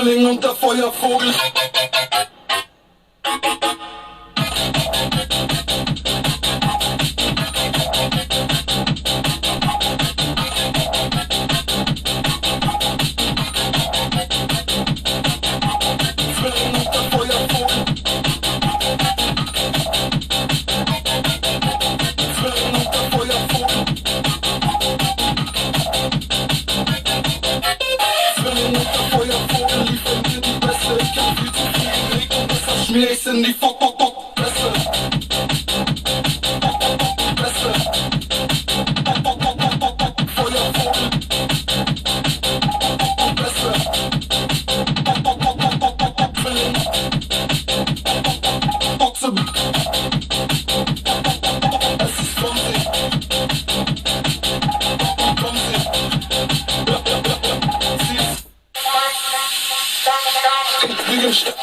Zwilling und der Feuervogel. Felice in die Fresse. Feuervogel. Fresse. Zwilling. Boxe. Es ist Fronsi. Fronsi. Sie ist Wiegend.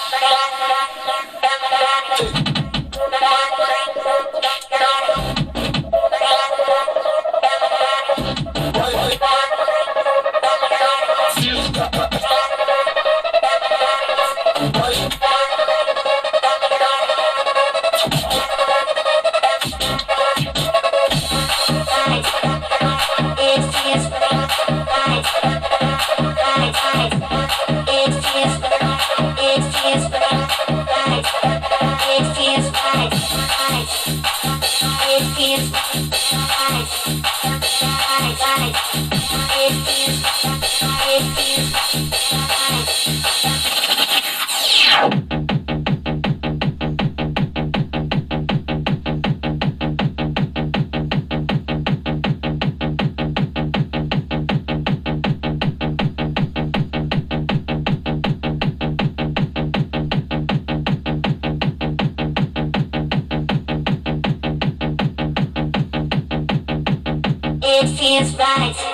It feels right.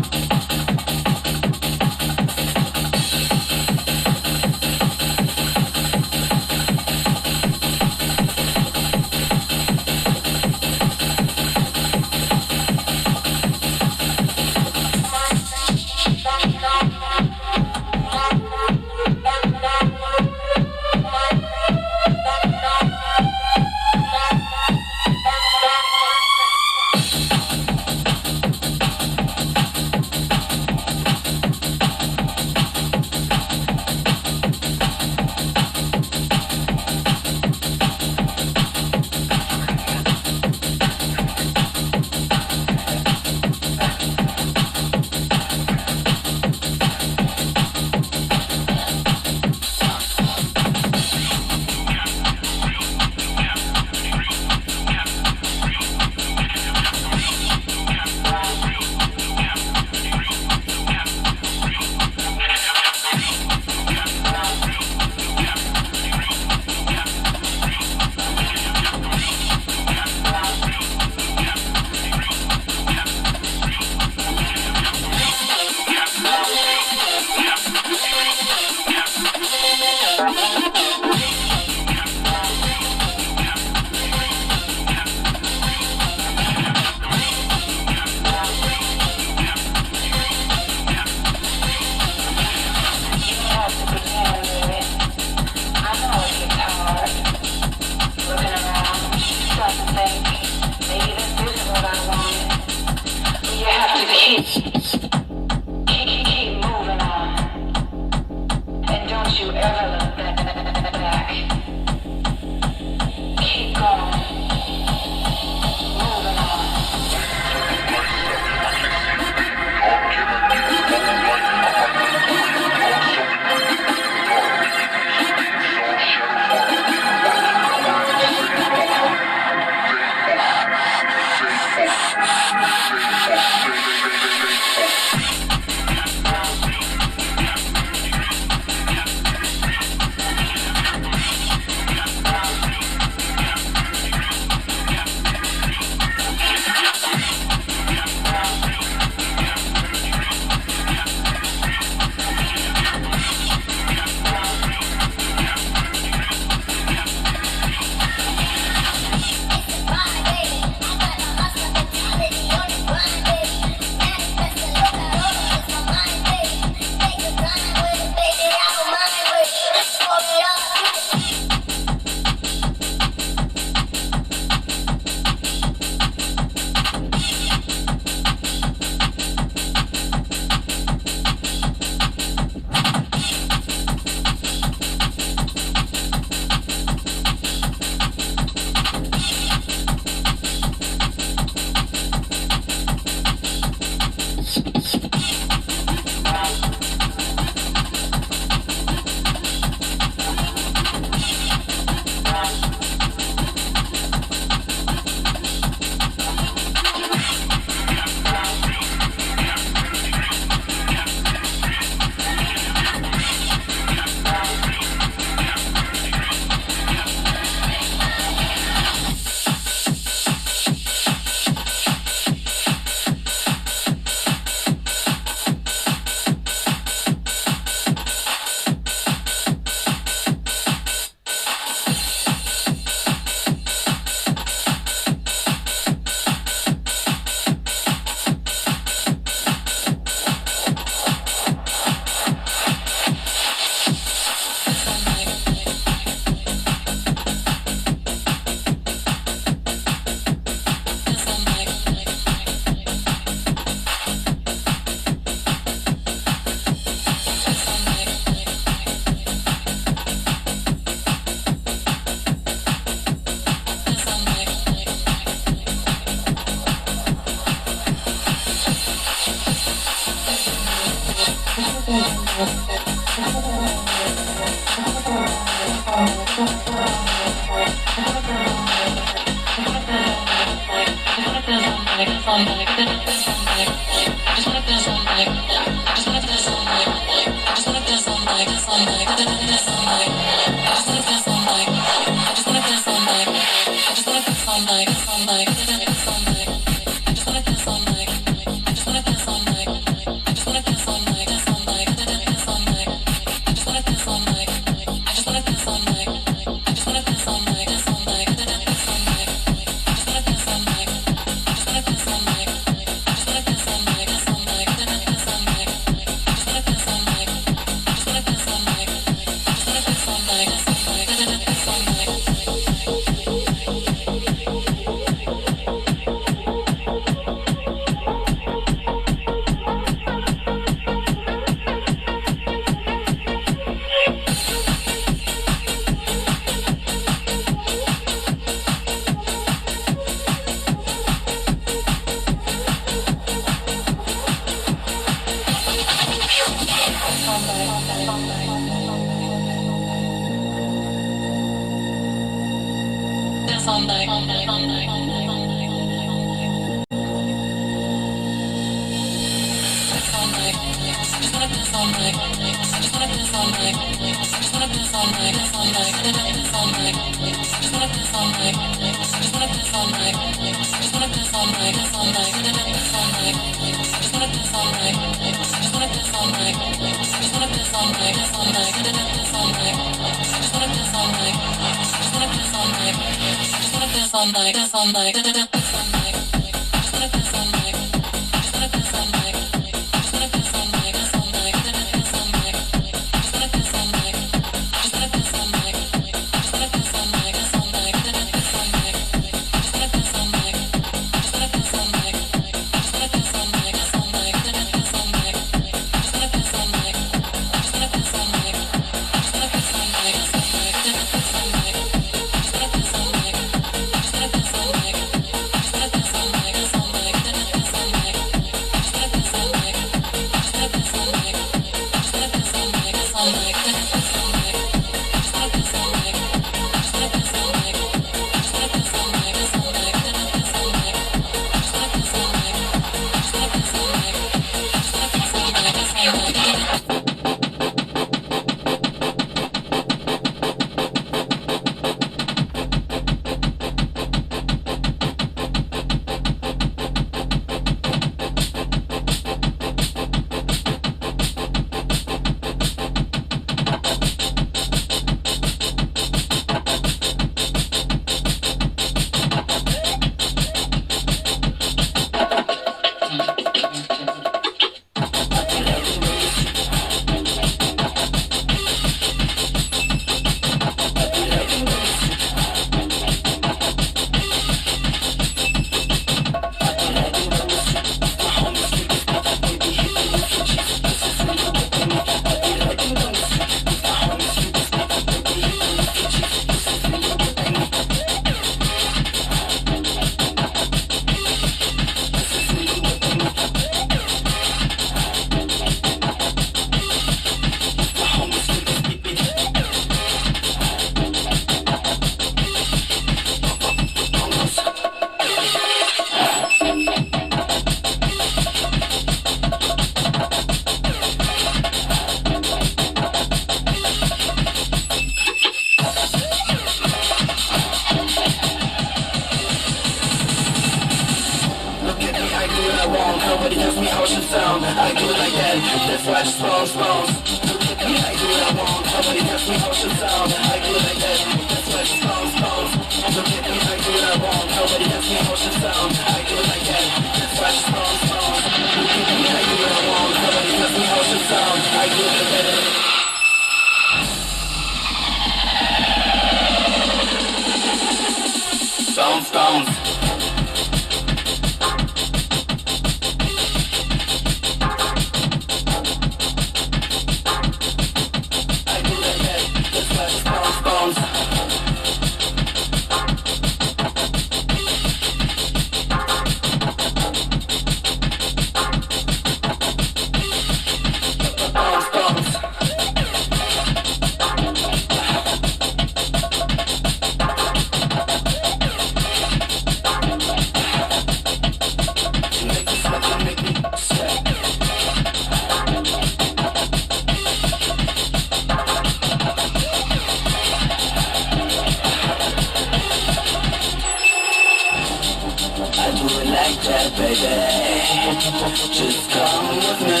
Just come with me.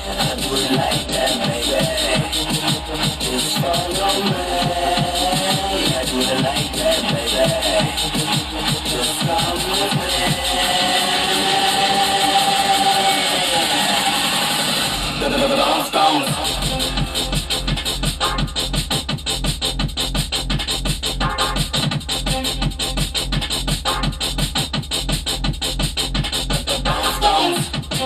I do it like that, baby. Just follow me. I do it like that, baby. Just come with me. Bounce, bounce. Bounce, bounce.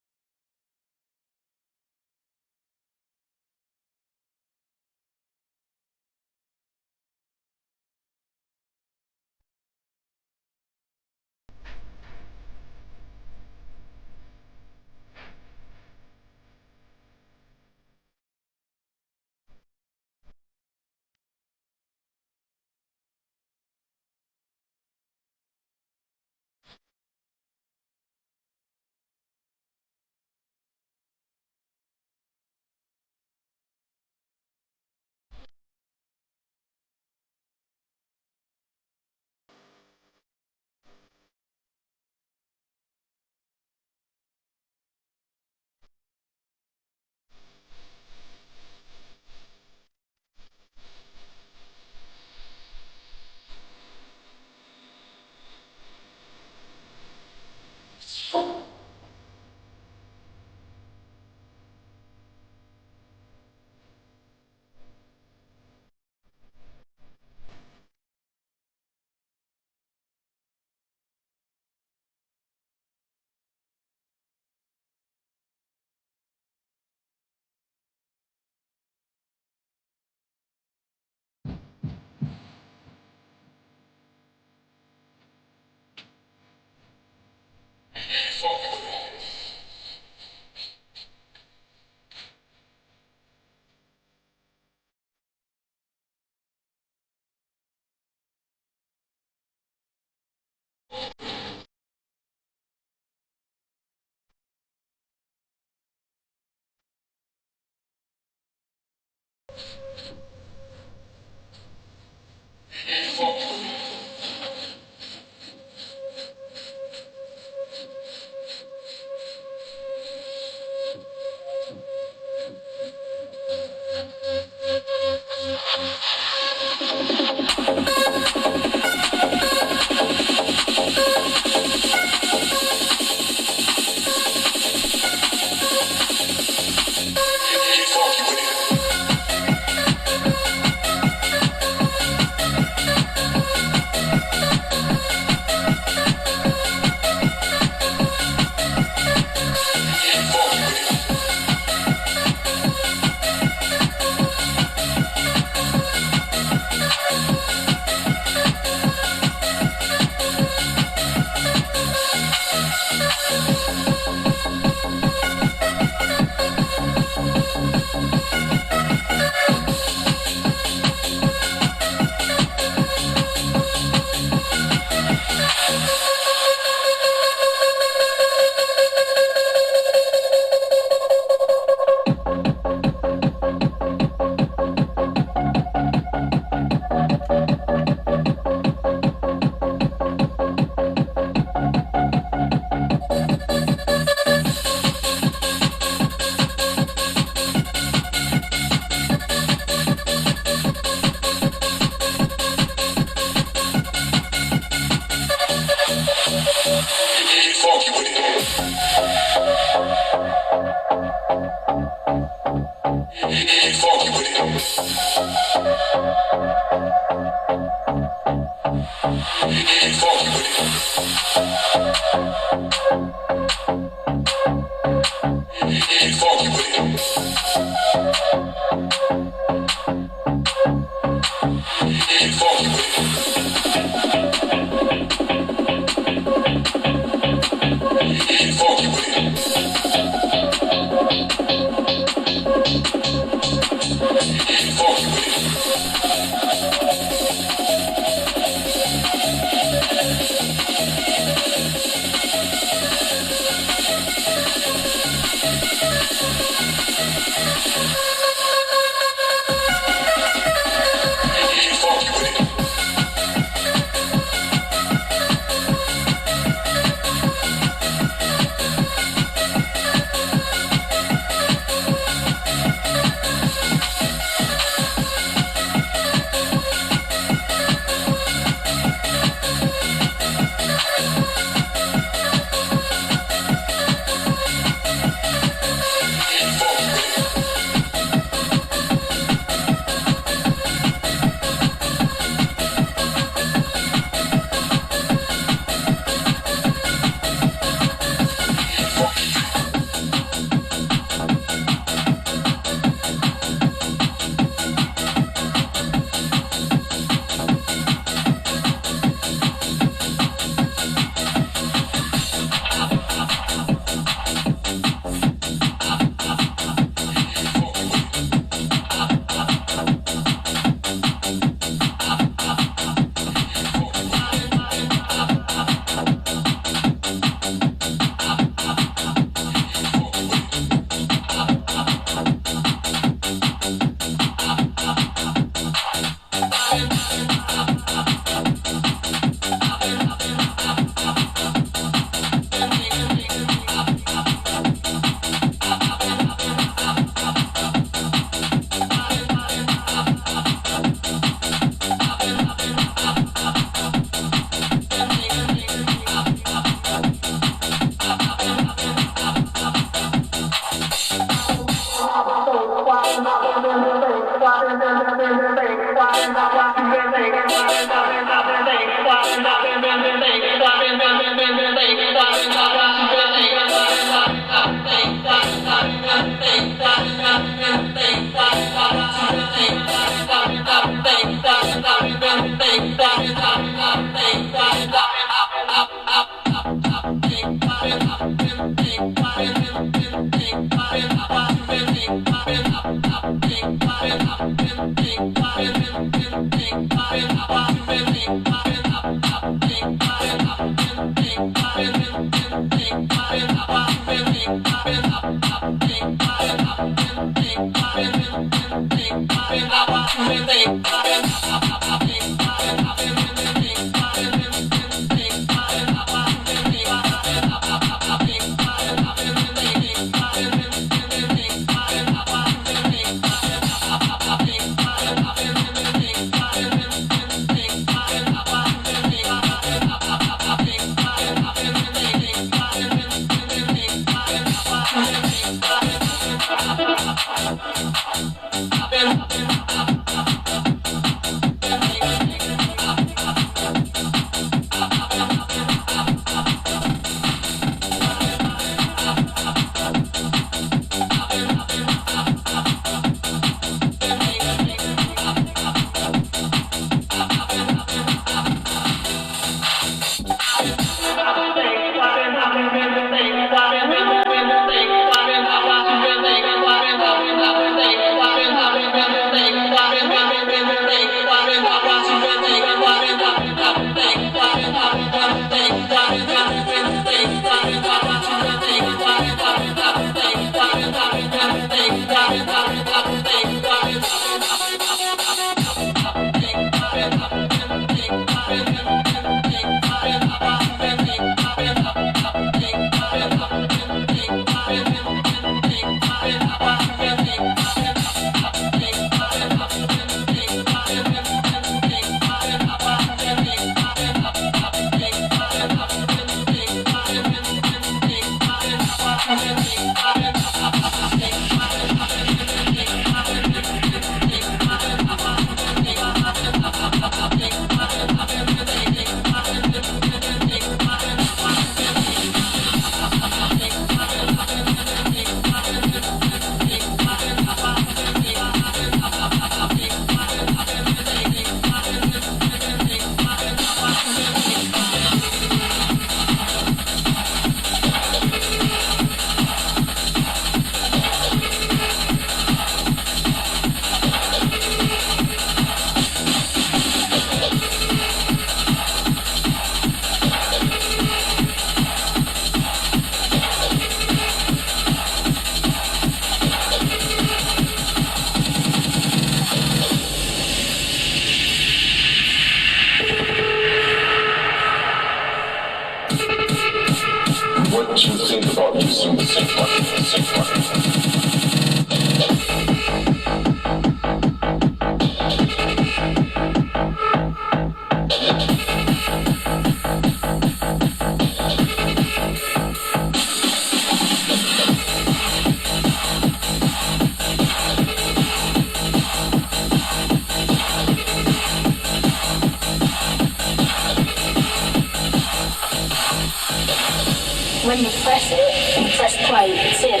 When you press it, you press play, it's in.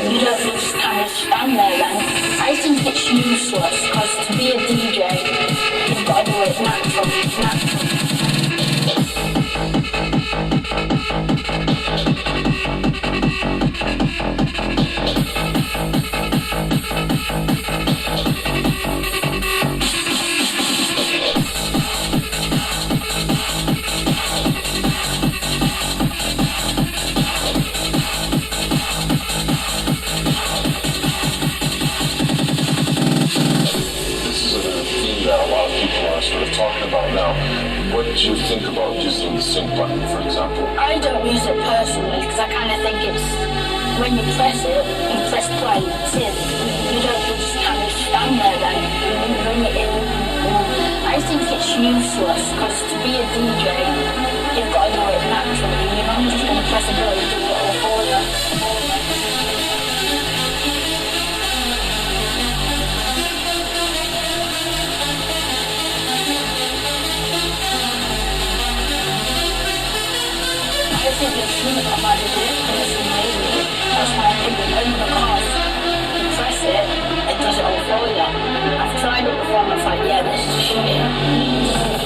You don't just kind of stand there then. I think it's useless, because to be a DJ, you've got to do it naturally. What do you think about using the sync button, for example? I don't use it personally because I kind of think it's when you press it, you press play, it's in. You don't just kind of stand there then, you bring it in. I think it's useless because to be a DJ, you've got to do it naturally. You're not just going to press a button and do it all for you. I think it shouldn't have had a difference in maybe. That's my opinion. Only because you press it, it does it all for you. I've tried it before and I thought, yeah, this is shit.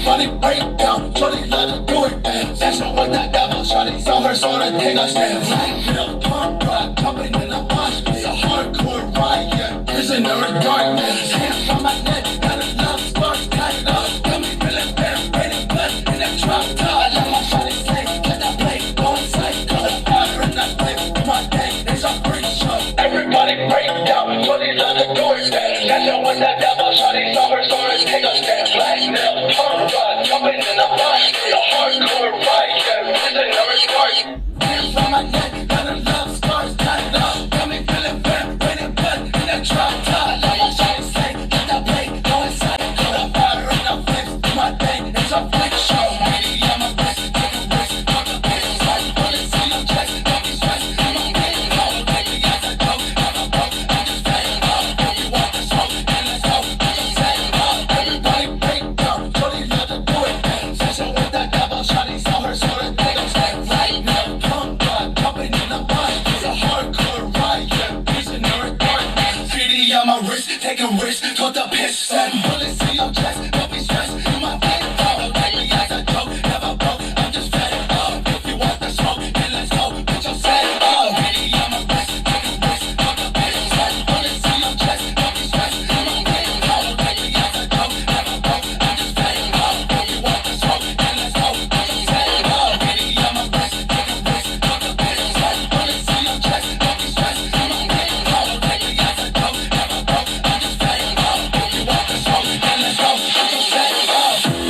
Everybody break down, shorty let her do it dance. Dancing with that devil, shorty saw her sort of take a stance. Like middle pump rock, jumping in the wash. It's a hardcore ride, yeah, prisoner in darkness. Hands on my neck, got a love spark, tied up. Got me feeling better, raining blood in that drop top. I let my shorty say, let that play go inside. Got a fire in that play, my day is a freak show. Everybody break down, shorty let her do it dance. Dancing with that devil, shorty saw her sort of take a stance. Like middle pump rock, jumping in the wash. It's a hardcore ride, yeah, prisoner in darkness. Hands on my neck, got a love scars tied up. Got me feeling bad, raining blood in that drop top. Let my shawty say, let that play go inside. Got a fire in the flames, my day is a freak show. Baby, I'm a bitch, take a risk, fuck a bitch. Slice bullets, see your chest, don't be stressed. I'm a bitch, all the baby as I go. Have a broke, I'm just saying up. If you want the smoke, then let's go. I'm just saying up. Everybody break down, shorty love to do it. Session with that devil, shawty saw her sort of take a step. Right now, pump rock, jumping in the body. It's a hardcore ride, yeah, prisoner in darkness. 3D on my wrist, take a risk, caught the piss. Send bullets to your chest, don't be stressed. In my bed, follow, take me as a joke. Never broke, I'm just fed up. If you want the smoke, then let's go. Put your set up. 3D on my wrist, take a risk, caught the piss. Send bullets to your chest, don't be stressed. In my bed, follow, take me as a joke. Never broke, I'm just fed up. If you want the smoke, then let's go. Put your set up. 3D on my wrist, take a risk, caught the piss. Send bullets to your chest, don't be stressed. In my bed, follow, take me as a joke. Never broke, I'm just fed up. If you want the smoke, then let's go. Put your set up.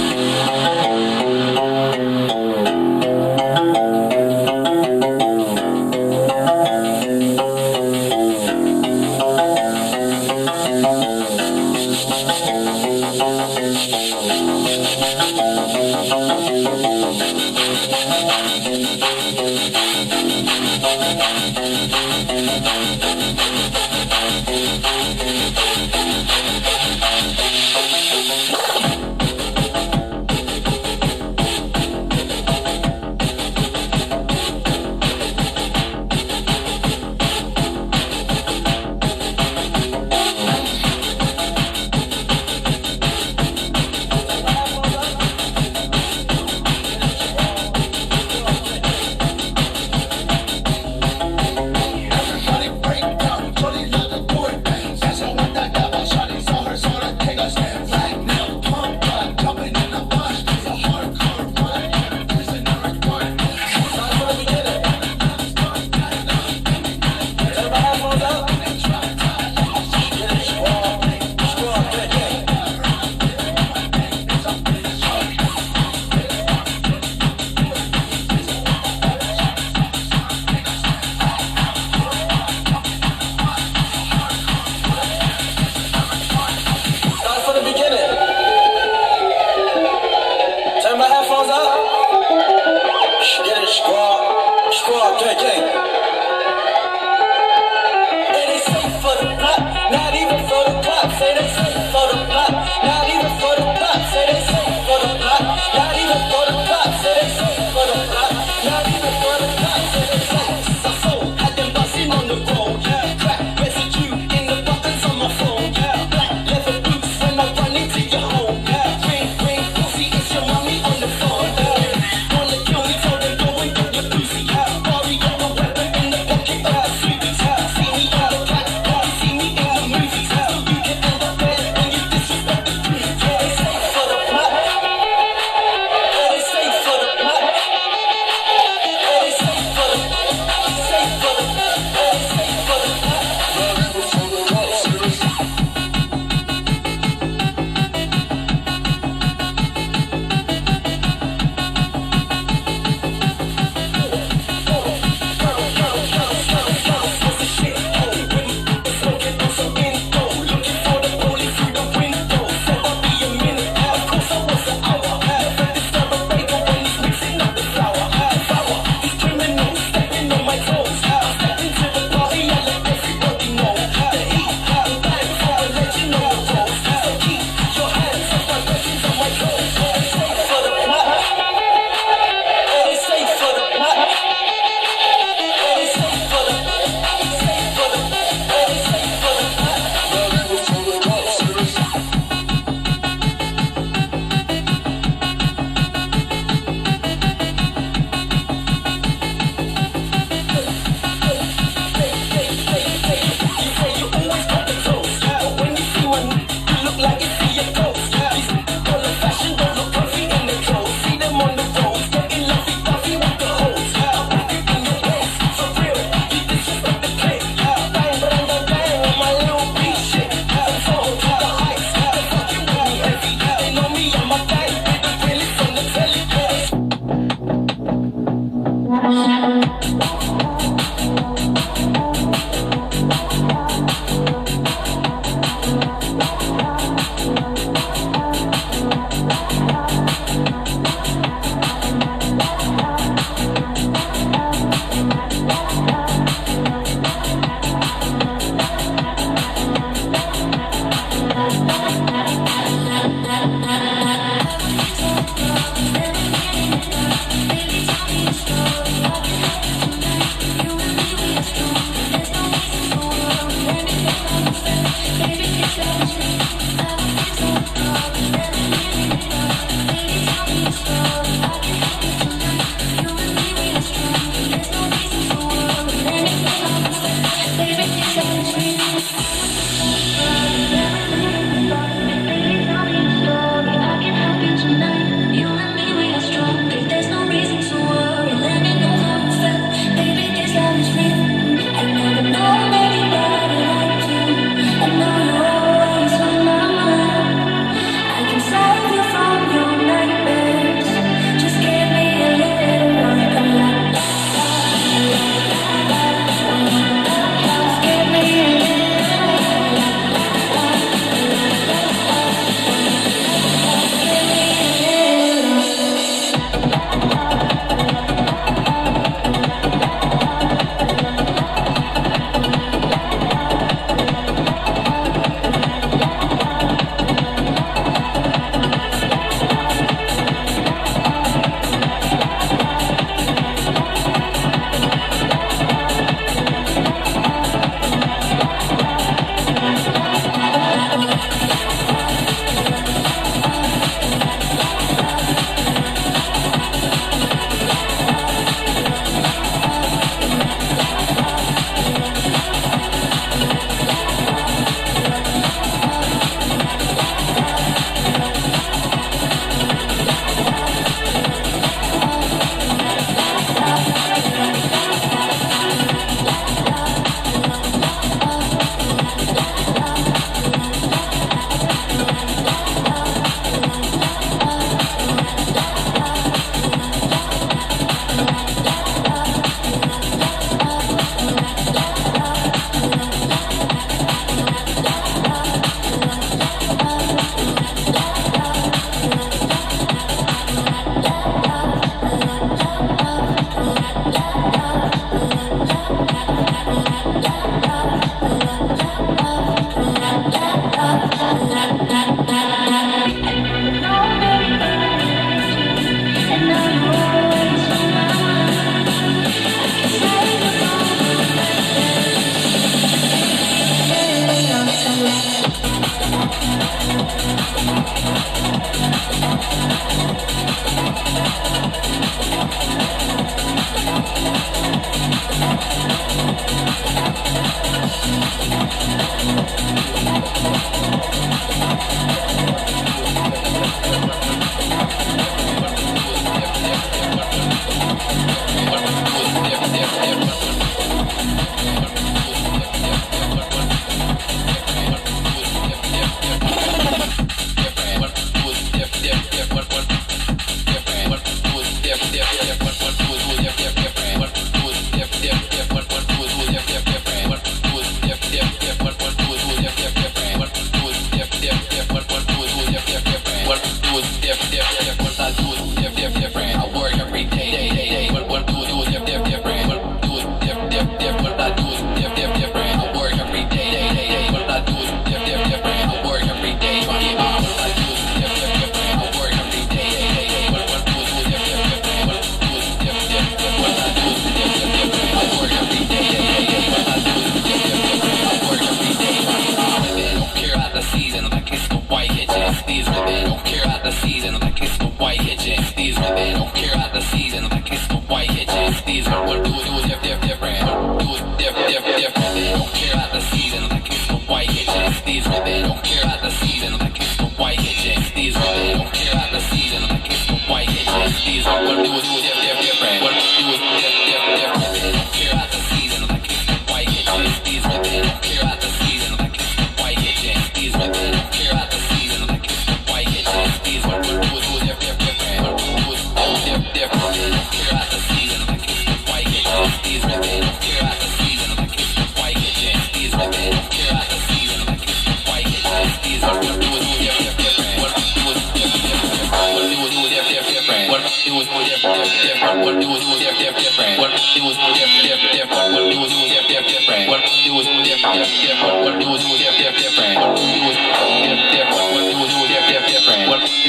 What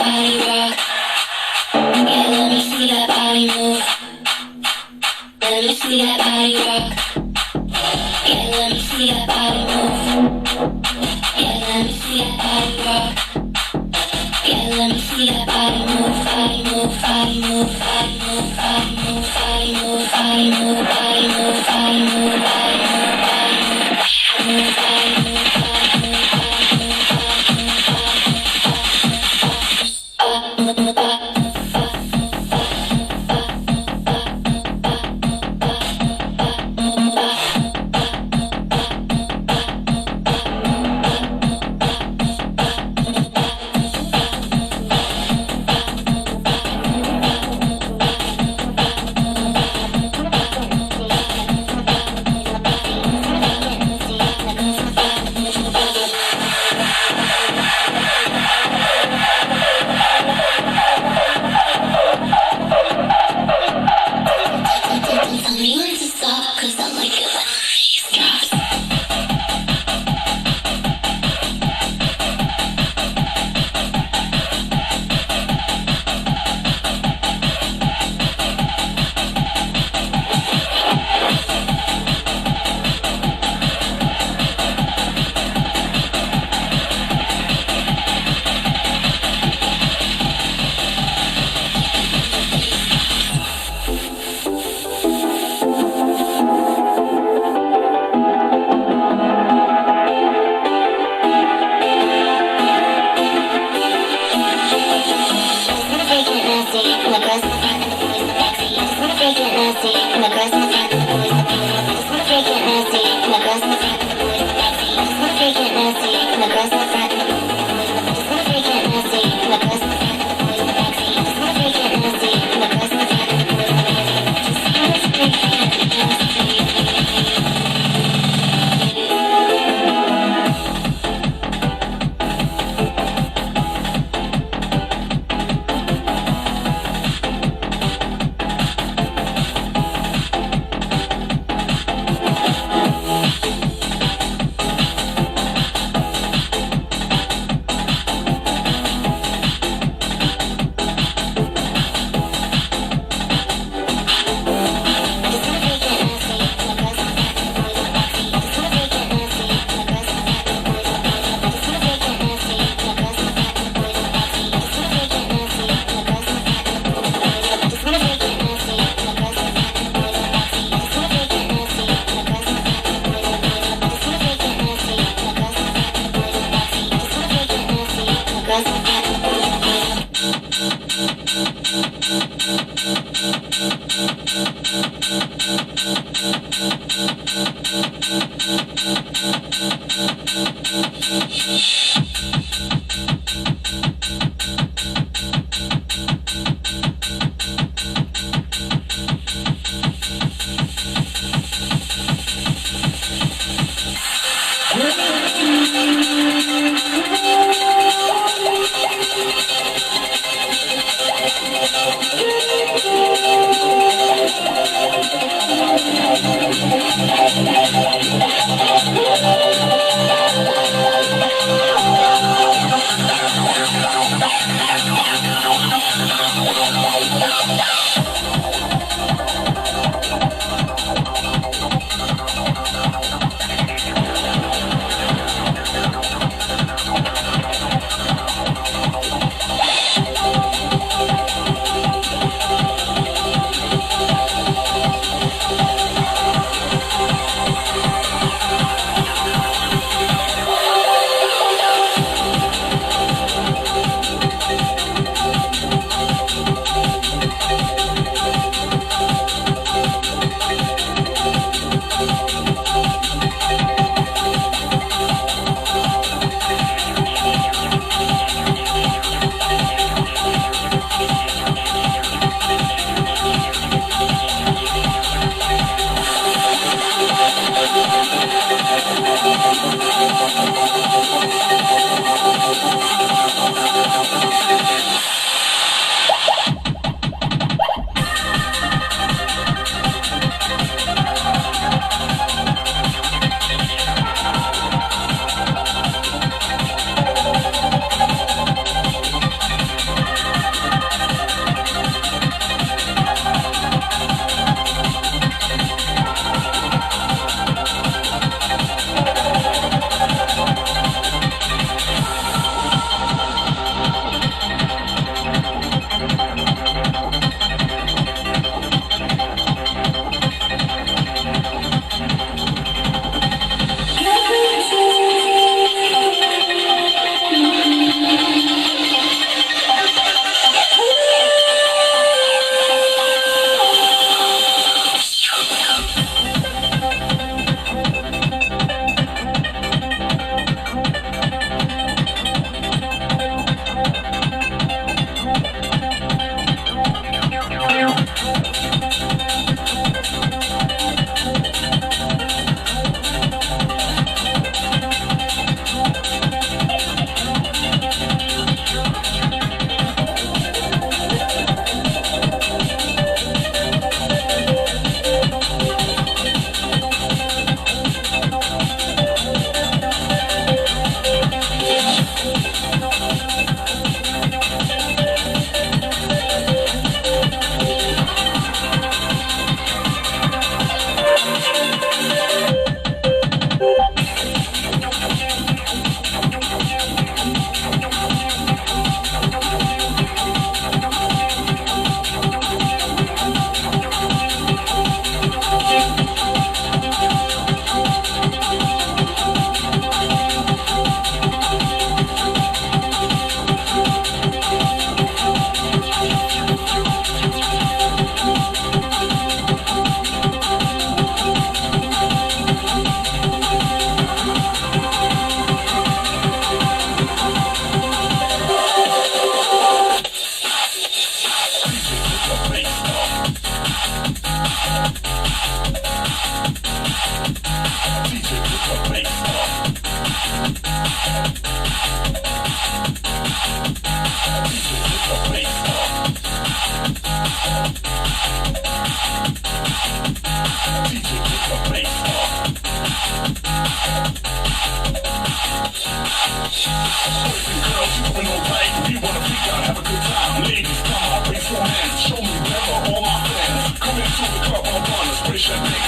body rock. Yeah, let me see that body move. Let me see that body rock. Yeah, let me see that body move. Yeah, let me see that body rock. Yeah, let me see that body move, body move, body move, body move, body move, body move, body move, body move, body move, body move, body move, body move, body move.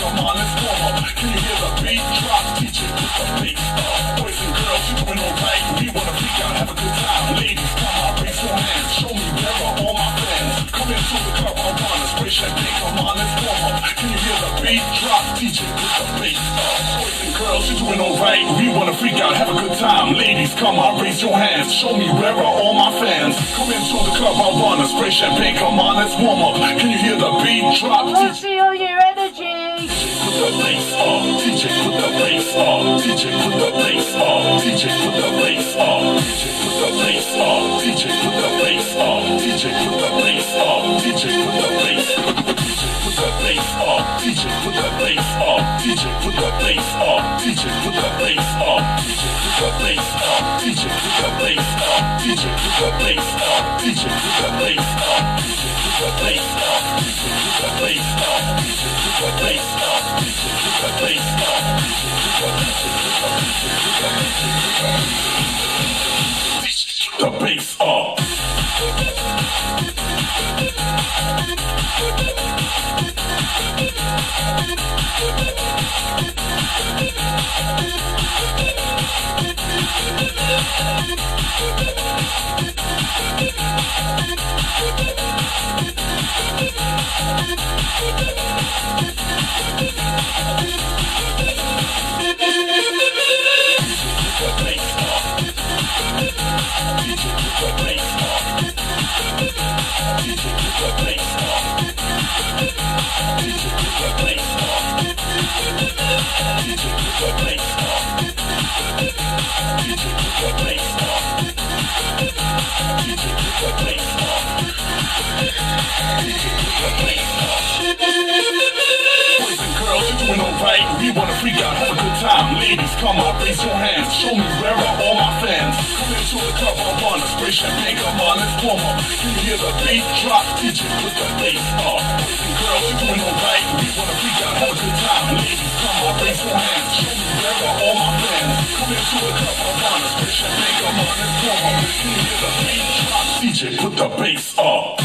come on, let's warm up. Can you hear the beat drop? DJ with the bass up. Boys and girls, you doing alright? We wanna freak out, have a good time. Ladies, come on, raise your hands. Show me where are all my fans. Come into the club, I wanna spray champagne. Come on, let's warm up. Can you hear the beat drop? DJ with the bass up. Boys and girls, you doing alright? We wanna freak out, have a good time. Ladies, come on, raise your hands. Show me where are all my fans. Come into the club, I wanna spray champagne. Come on, let's warm up. Can you hear the beat drop? Let's feel your energy. Put the bass up, DJ put the bass up, DJ put the bass up, DJ put the bass up, DJ put the bass up, DJ put the bass up, DJ put the bass up, DJ put the bass up, DJ put the bass up, DJ put the bass up, DJ put the bass up, DJ put the bass up, DJ put the bass up, DJ put the bass up, DJ put the bass up, DJ put the bass up, DJ put the bass up, DJ put the bass up, DJ put the bass up. The bass up. Boys and girls, you're doing alright. We wanna freak out, have a good time. Ladies, come on, raise your hands. Show me where are all my fans. Come into the club, I wanna spray champagne. Come on, let's warm up. Can you hear the beat drop? DJ with the bass up. Boys and girls, you're doing alright. We wanna freak out, have a good time. Ladies, come on, raise your hands. Show me where are all my fans. Come into the club, I wanna spray champagne. Come on, let's warm up. Can you hear the beat drop? DJ put the bass up.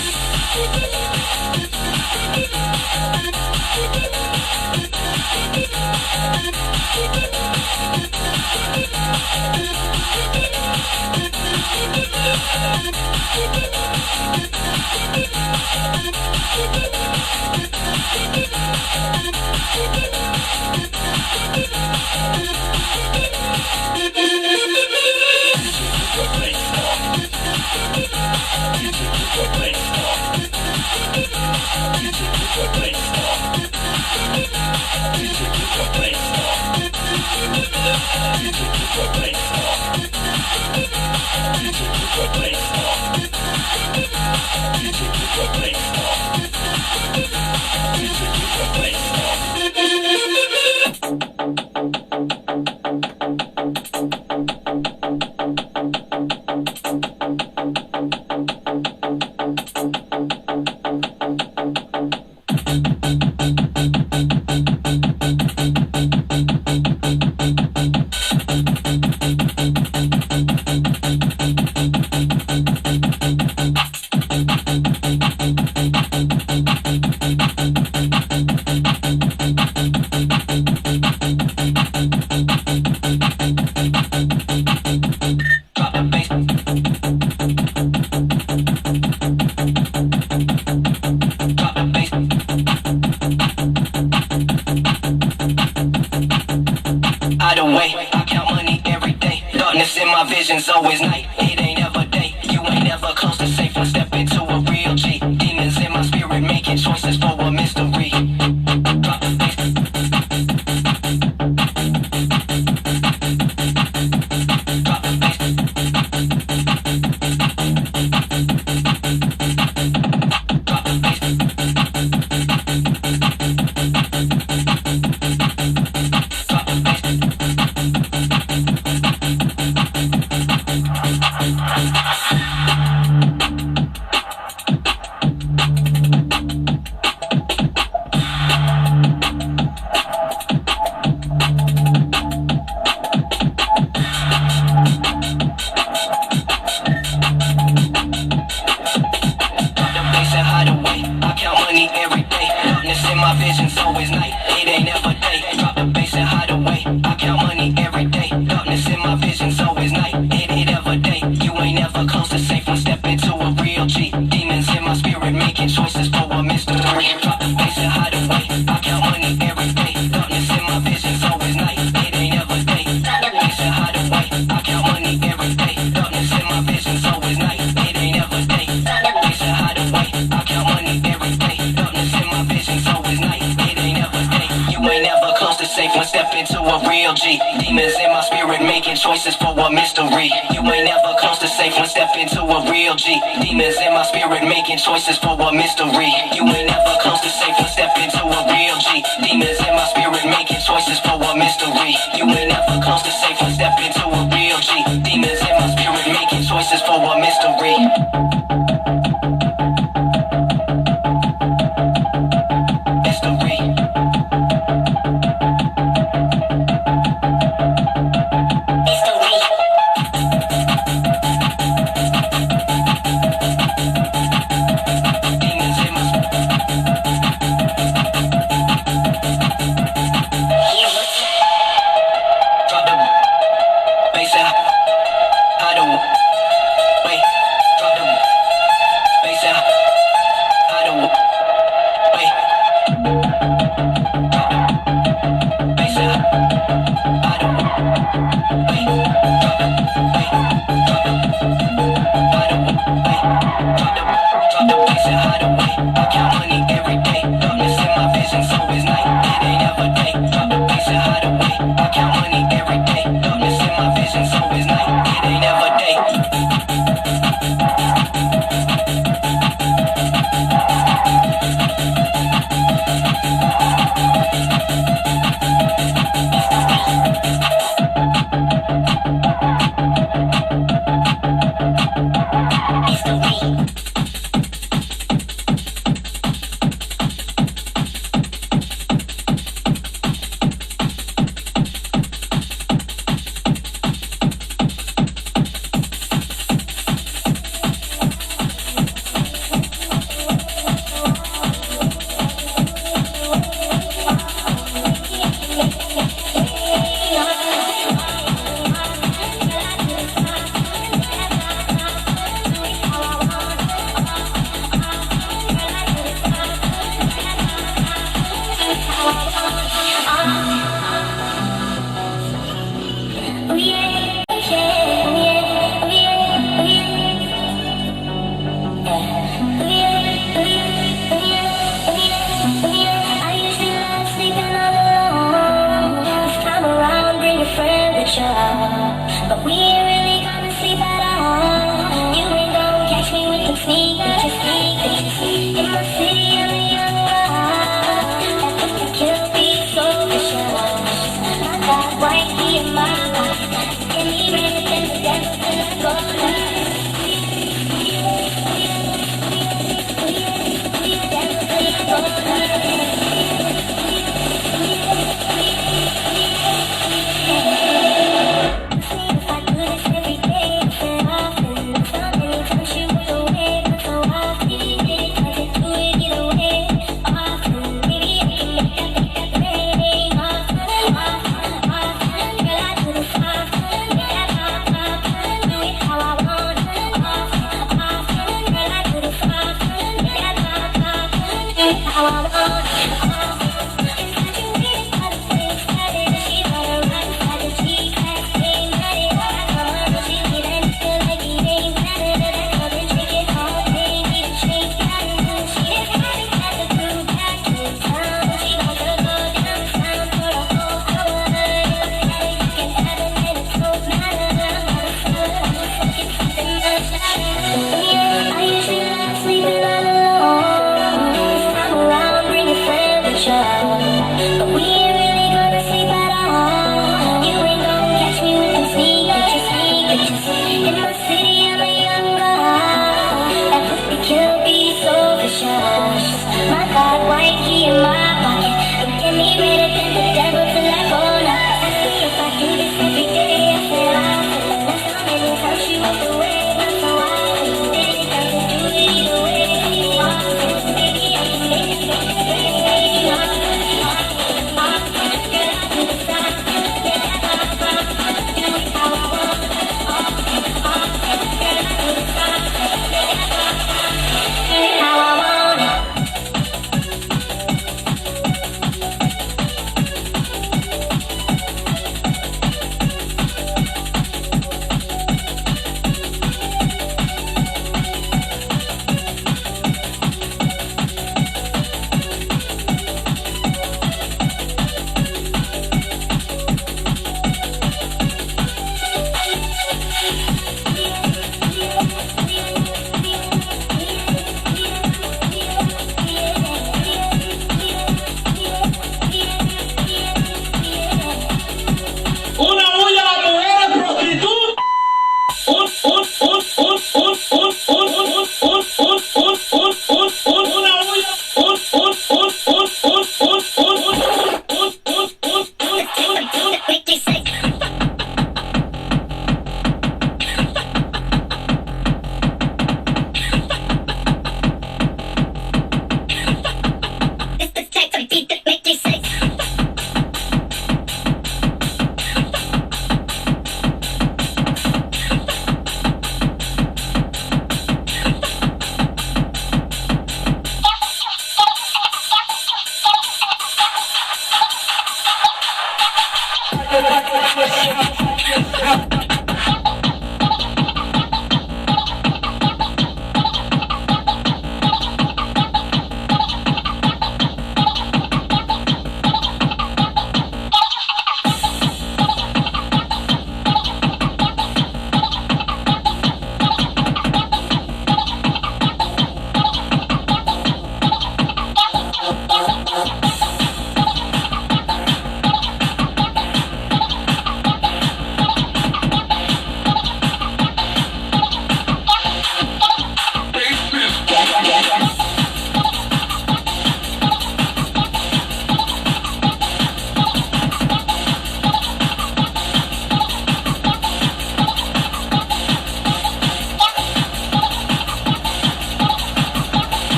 Vision's always night, it ain't ever day. You ain't ever close to safe and step into a real G. Demons in my spirit making choices for a mystery. Drop the bass. Drop the bass. Drop the bass. Drop the bass. Every day, darkness in my vision's always night. It ain't ever Drop the bass and hide away. I count money every day. Darkness in my vision, so it's night. It ain't ever day. Drop the bass and hide away. I count money every day. Darkness in my vision, so it's night. It ain't ever day. Drop the bass and hide away. I count money every day. Darkness in my vision, so it's night. It ain't ever day. You ain't never close to safe when step into a real G. Demons in my spirit making choices for a mystery. You ain't never close to safe when step into a real G. Demons in my spirit making choices for a mystery. You ain't never close to safe when step into a real G. Demons in my spirit making choices for a mystery. You ain't never close to safe when step into a real G. Demons in my spirit making choices for a mystery.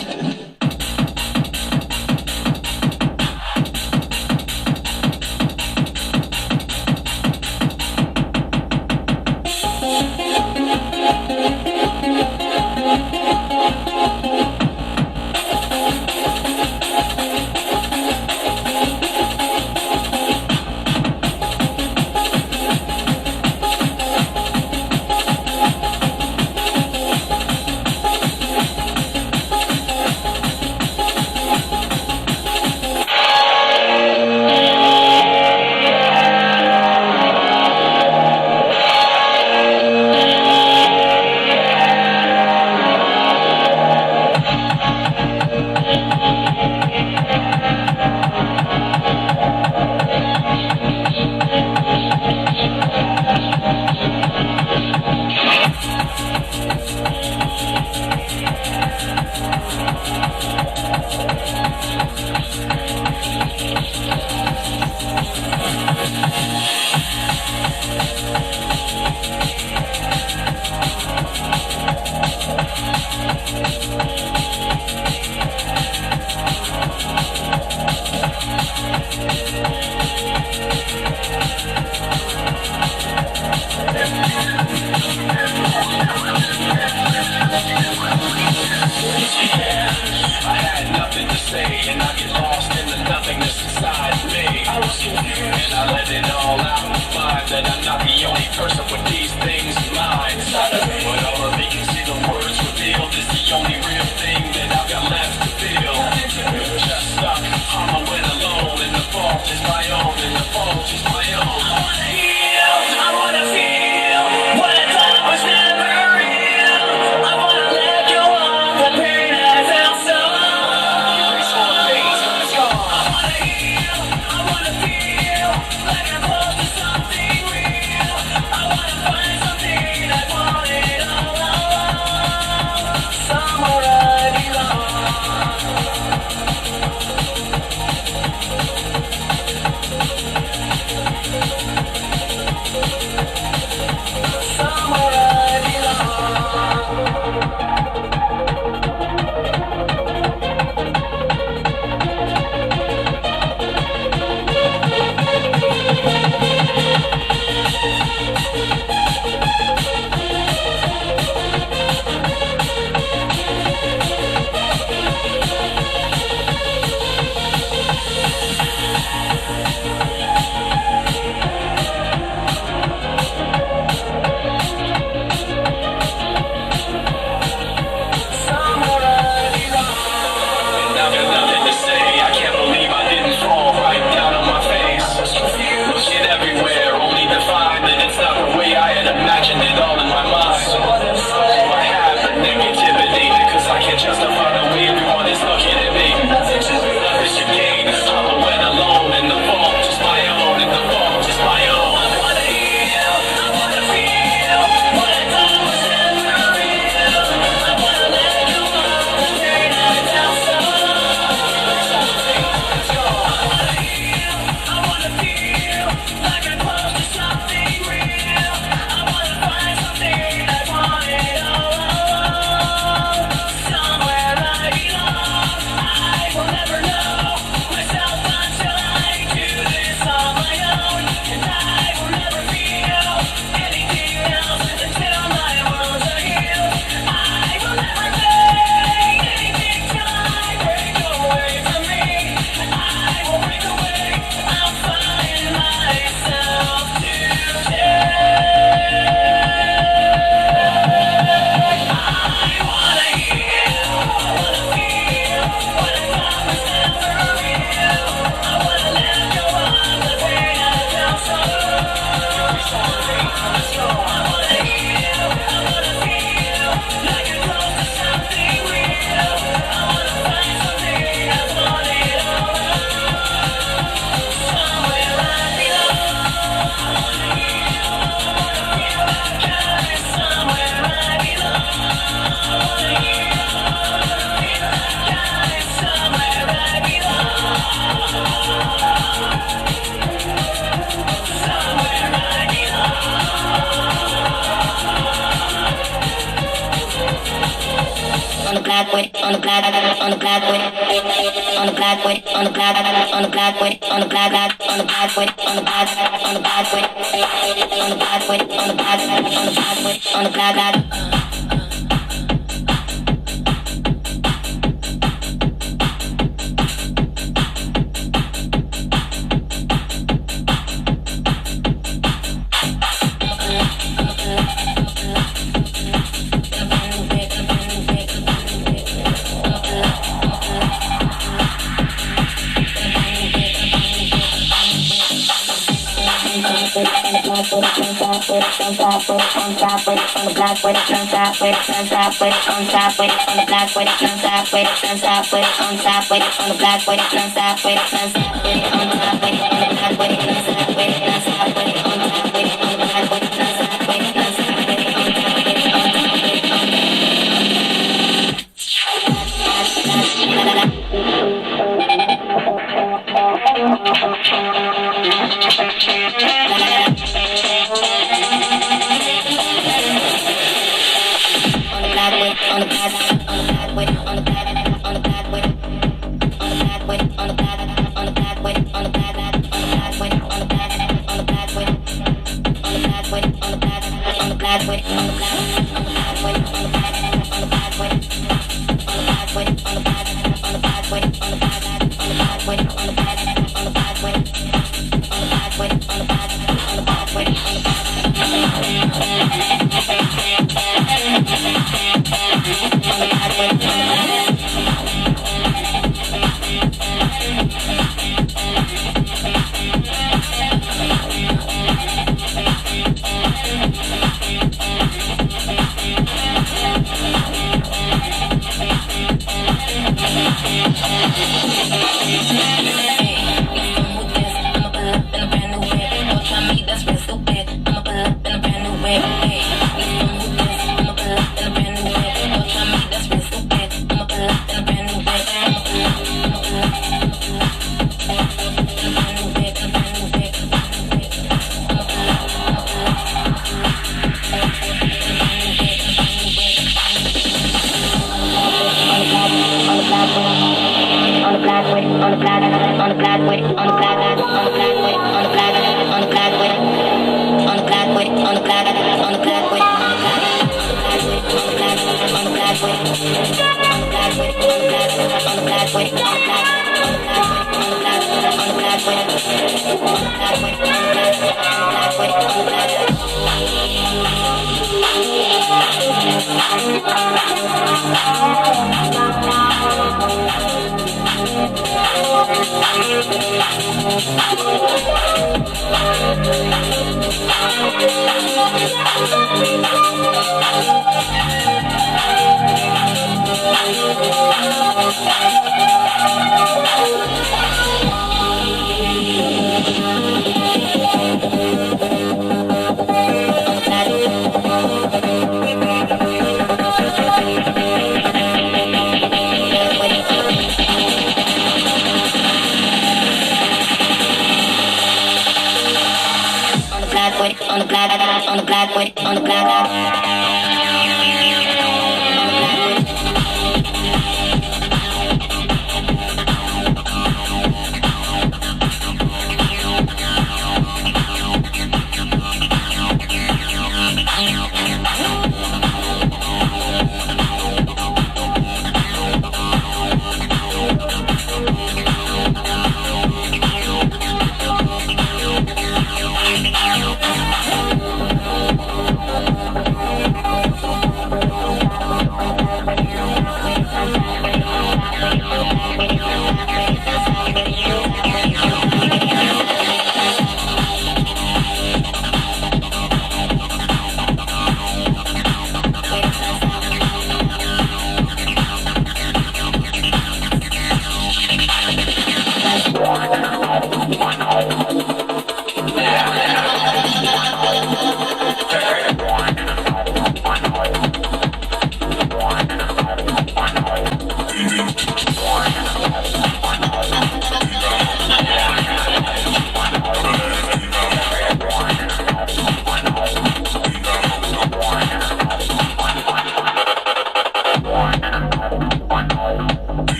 connected. on the black with it, on the black on the black with it, on the black with it, on the black on the black with it, on the black on the black with it, on the black on the black with it, on the black with it, on the black on the black with it, on the black.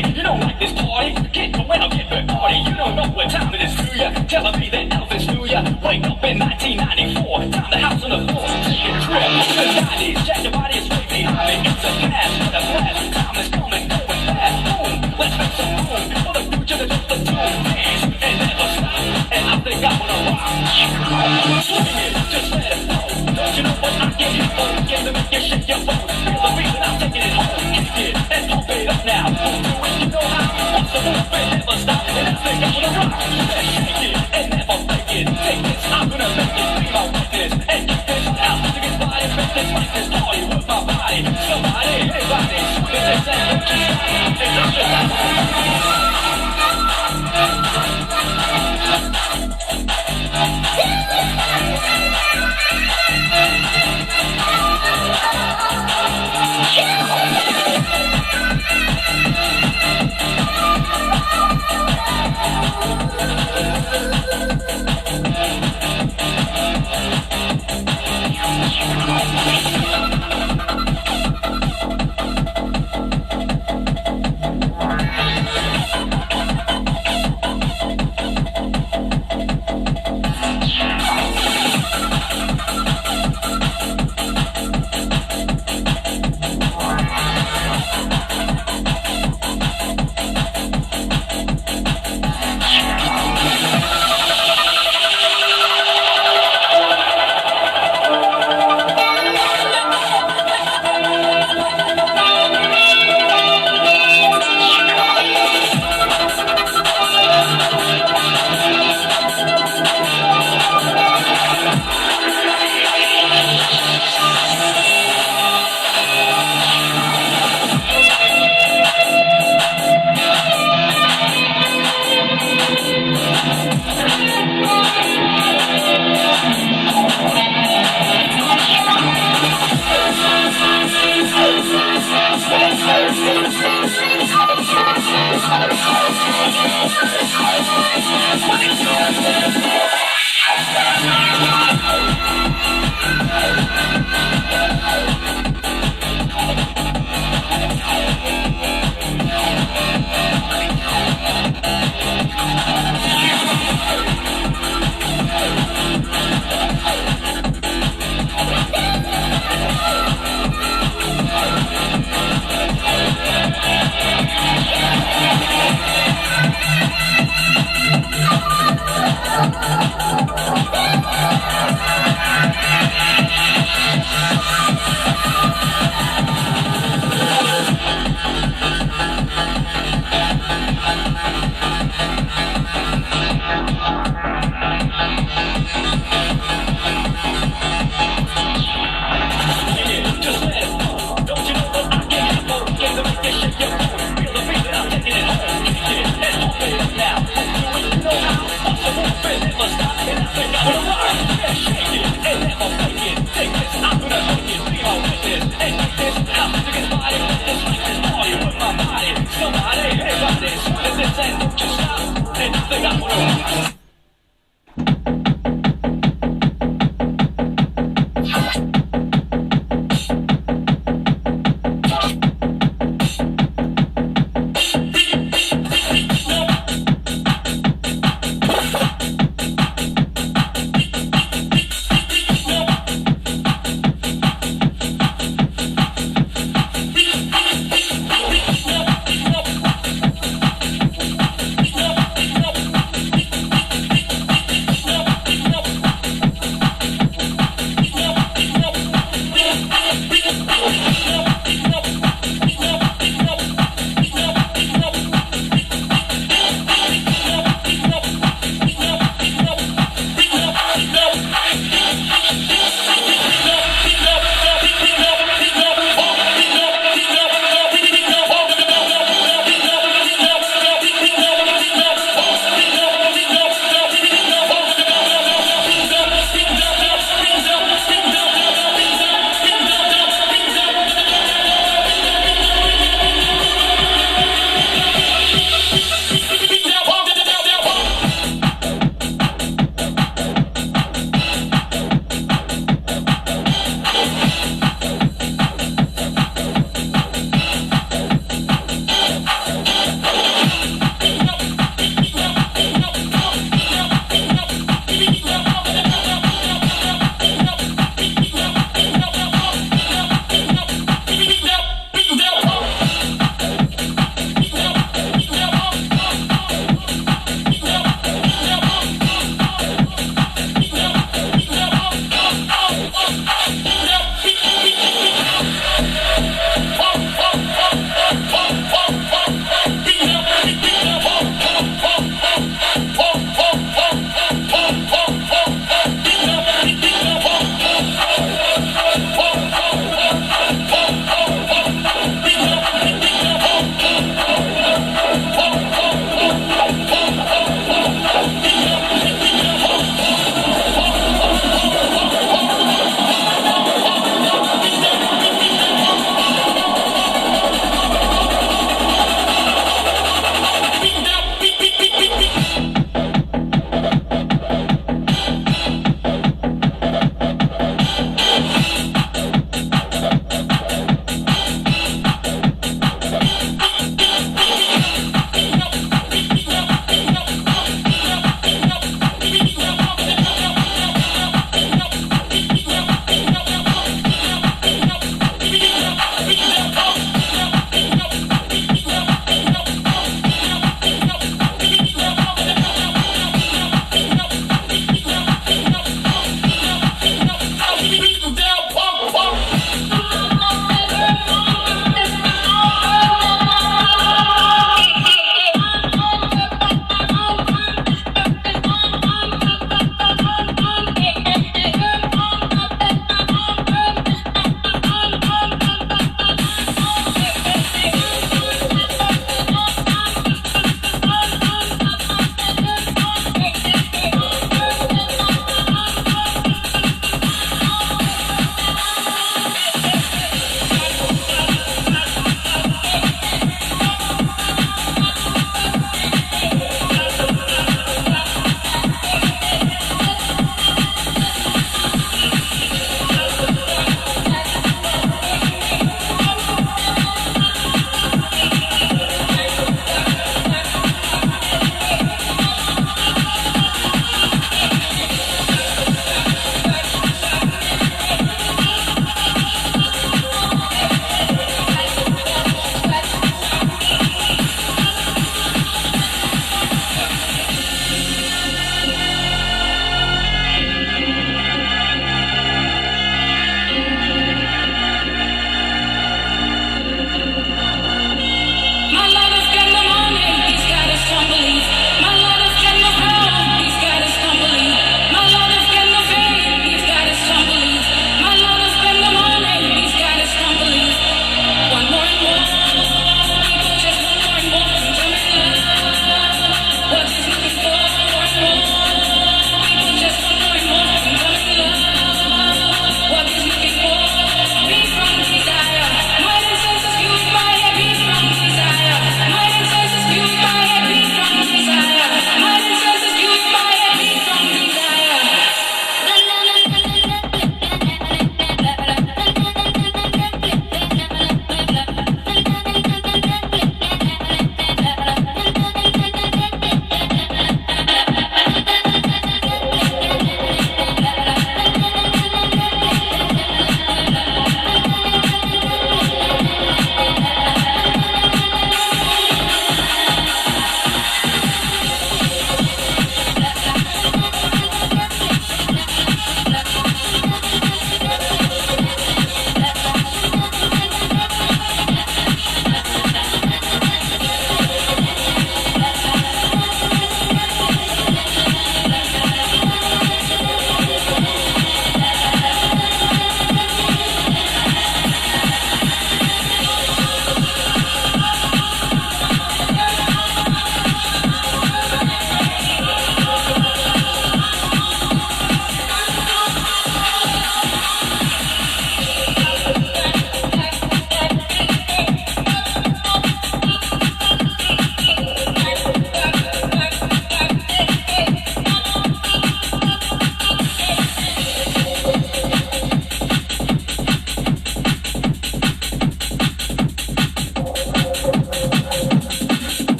Hey, you don't like this party? Get going, I'll get back party. You don't know what time it is, do ya? Telling me that elephants knew ya. Wake up in 1994, time the house on the floor. Take a trip to the 90s, check your body, it's way behind me. It's a past, but a blast. Time is coming, going fast. Boom, let's make some room for the future to just the tune. Dance and never stop, and I think I wanna rock. Swing it, just let it flow. Don't you know what I get here for? Get to make you shake your bones. Feel the beat and I'm taking it home. Kick it and pump it up now. Won't do it, you know how. Once the move and never stop, and I think I wanna rock. Let's shake it and never fake it. Take this, I'm gonna make it. Be my witness and get this out to get by and make this like this party with my body. Somebody, anybody, swing this and don't you stop. And don't you stop.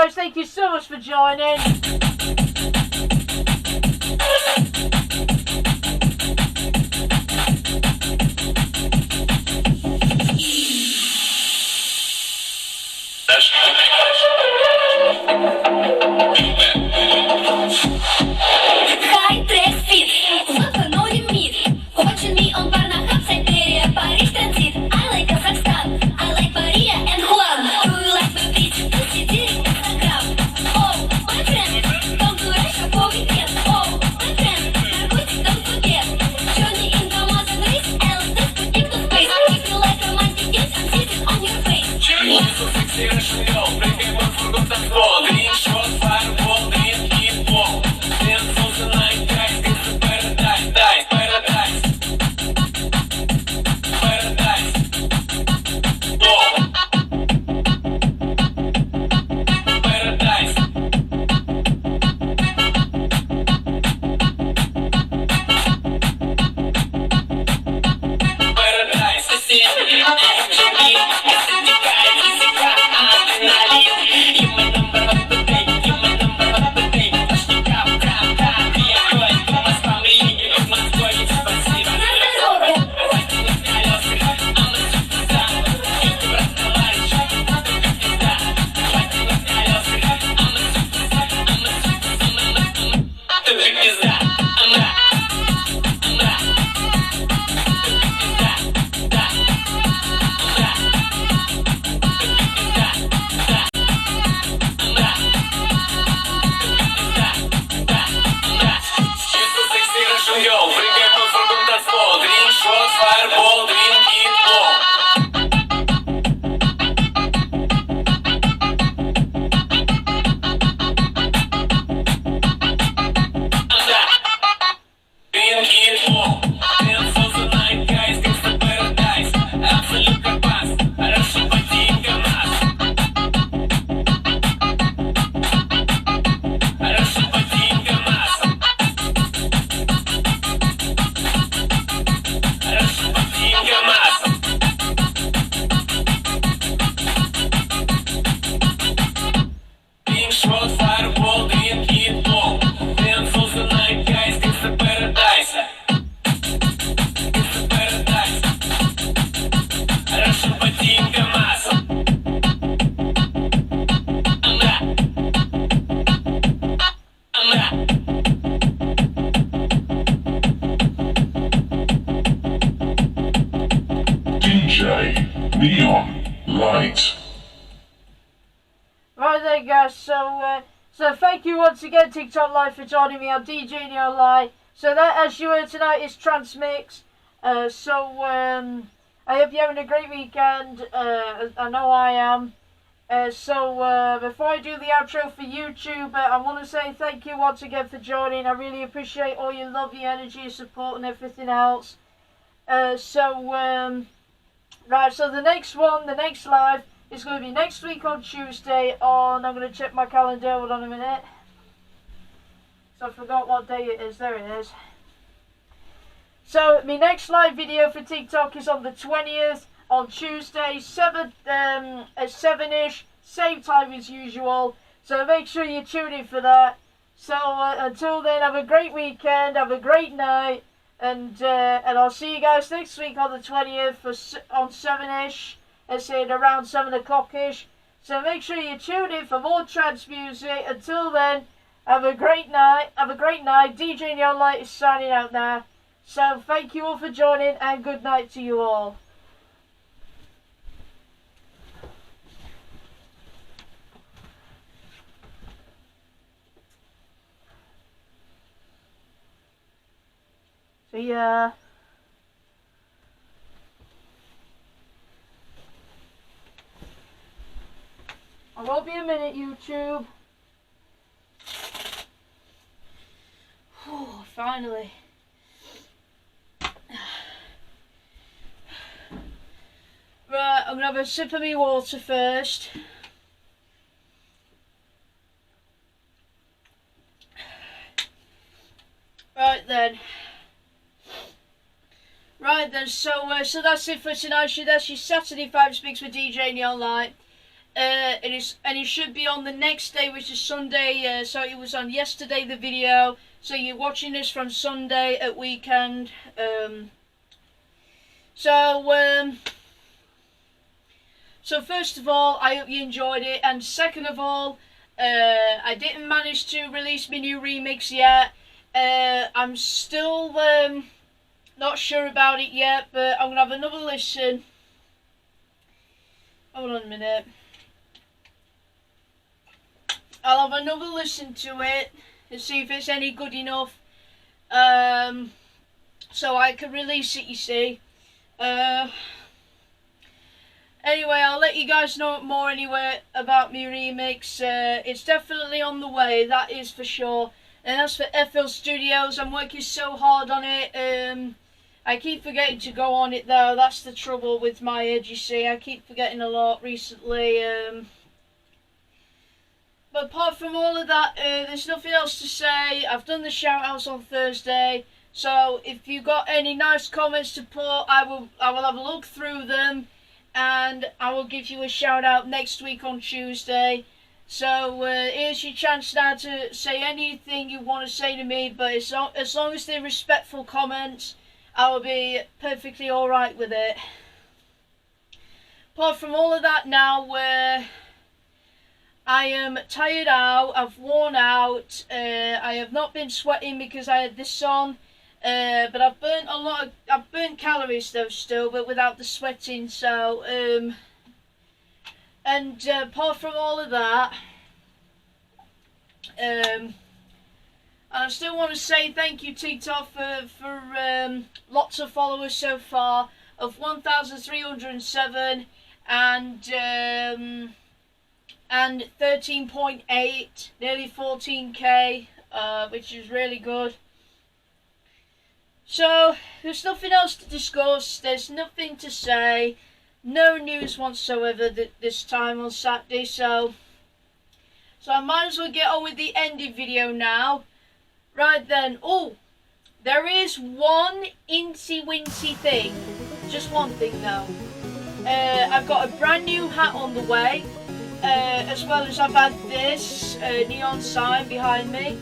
guys, thank you so much for joining. High track fit, вот Antonym мир. Watching me on Barnahab, Siberia, Paris transit. I like Kazakhstan, I like Maria and Juan. Do you like my bitch? Pussy direct Instagram. Oh, my friend, come to Russia for weekend. Oh, my friend, narcotics don't forget. Journey in the mountain race, LSD put into space. If you like romantic games, I'm sitting on your face. Fireball, drink it, walk. Dance all the night, guys, it's a paradise, paradise. Paradise. Walk. Paradise. Paradise. You my number of the day, you my number of the day. Fireball, drink it, walk. Drink it, walk. Dance all the night, guys, it's a paradise. Absolute capaz, Russian patinka mas. Russian patinka mas. Russian patinka mas. Drink shot, fireball, drink it, walk. Dance all the night, guys, it's a paradise. It's a paradise. Russian patinka mas. DJ Neon Light. Right then, guys, so thank you once again, TikTok Live, for joining me on DJ Neon Live. So that, as you heard tonight, is Trance Mix. I hope you're having a great weekend. I know I am. Before I do the outro for YouTube, I want to say thank you once again for joining. I really appreciate all your love, your energy, your support, and everything else. Right, so the next live is going to be next week on Tuesday I'm going to check my calendar, hold on a minute. So I forgot what day it is, there it is. So my next live video for TikTok is on the 20th, on Tuesday, at 7ish, same time as usual. So make sure you tune in for that. So until then, have a great weekend, have a great night. And I'll see you guys next week on the 20th on 7ish, as in around 7 o'clock-ish. So make sure you tune in for more trance music. Until then, have a great night. DJ Neon Light is signing out now. So thank you all for joining, and good night to you all. See ya. I won't be a minute, YouTube. Whew, finally. Right, I'm gonna have a sip of my water first. Right then, so that's it for tonight. That's your Saturday 5 Speaks with DJ Neon Light. it should be on the next day, which is Sunday. So it was on yesterday, the video. So you're watching this from Sunday at Weeknd. So first of all, I hope you enjoyed it, and second of all, I didn't manage to release my new remix yet. I'm still not sure about it yet, but I'm gonna have another listen. Hold on a minute. I'll have another listen to it and see if it's any good enough, so I can release it, you see. Anyway, I'll let you guys know more anyway about my remix. It's definitely on the way, that is for sure. And as for FL Studios, I'm working so hard on it. I keep forgetting to go on it though, that's the trouble with my head, you see. I keep forgetting a lot recently. But apart from all of that, there's nothing else to say. I've done the shout outs on Thursday. So if you got any nice comments to put, I will have a look through them, and I will give you a shout out next week on Tuesday. So here's your chance now to say anything you want to say to me, but as long as they're respectful comments, I will be perfectly alright with it. Apart from all of that now, I am tired out, I've worn out, I have not been sweating because I had this on, but I've burnt calories though still, but without the sweating, so, and apart from all of that, I still want to say thank you, TikTok, for lots of followers so far, of 1,307, and 13.8, nearly 14k, which is really good. So there's nothing else to discuss, there's nothing to say, no news whatsoever this time on Saturday, so I might as well get on with the ending video now. Right then, oh, there is one incy-wincy thing, just one thing though. I've got a brand new hat on the way, as well as I've had this neon sign behind me.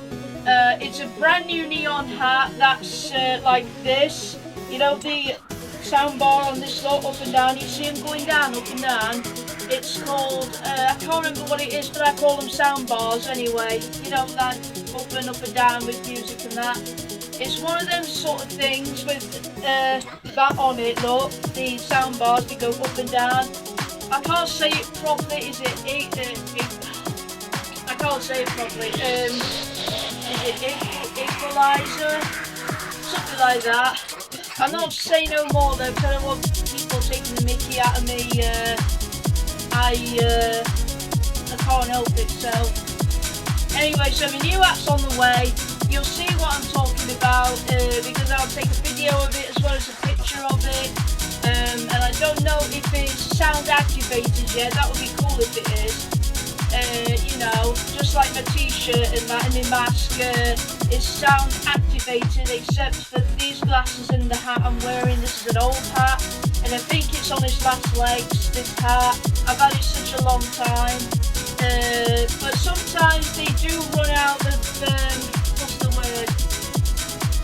It's a brand new neon hat that's like this, you know, the sound bar on this lot up and down, you see them going down, up and down. It's called, I can't remember what it is, but I call them sound bars anyway, you know, that up and down with music and that. It's one of them sort of things with that on it, look, the sound bars that go up and down. I can't say it properly, is it I can't say it properly, is it equalizer? Something like that. I'm not saying no more though, because I don't want people taking the mickey out of me. I can't help it, so. Anyway, so my new hat's on the way. You'll see what I'm talking about, because I'll take a video of it as well as a picture of it. And I don't know if it's sound activated yet, that would be cool if it is. You know, just like my t-shirt and that and my mask is sound activated, except for these glasses and the hat I'm wearing. This is an old hat, and I think it's on its last legs, this hat. I've had it such a long time, but sometimes they do run out of, what's the word,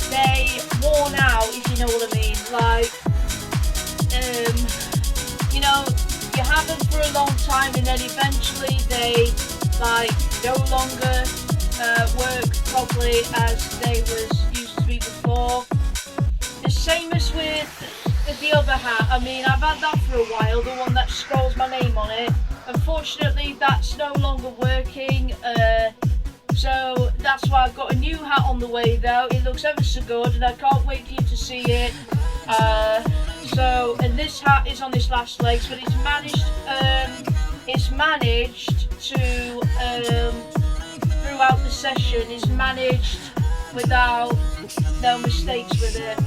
they worn out, if you know what I mean, like, you know, you have them for a long time and then eventually they like no longer work properly as they was used to be before. The same as with the other hat. I mean, I've had that for a while, the one that scrolls my name on it. Unfortunately, that's no longer working, so that's why I've got a new hat on the way though. It looks ever so good and I can't wait for you to see it. So, and this hat is on its last legs, but it's managed to, throughout the session, it's managed without no mistakes with it.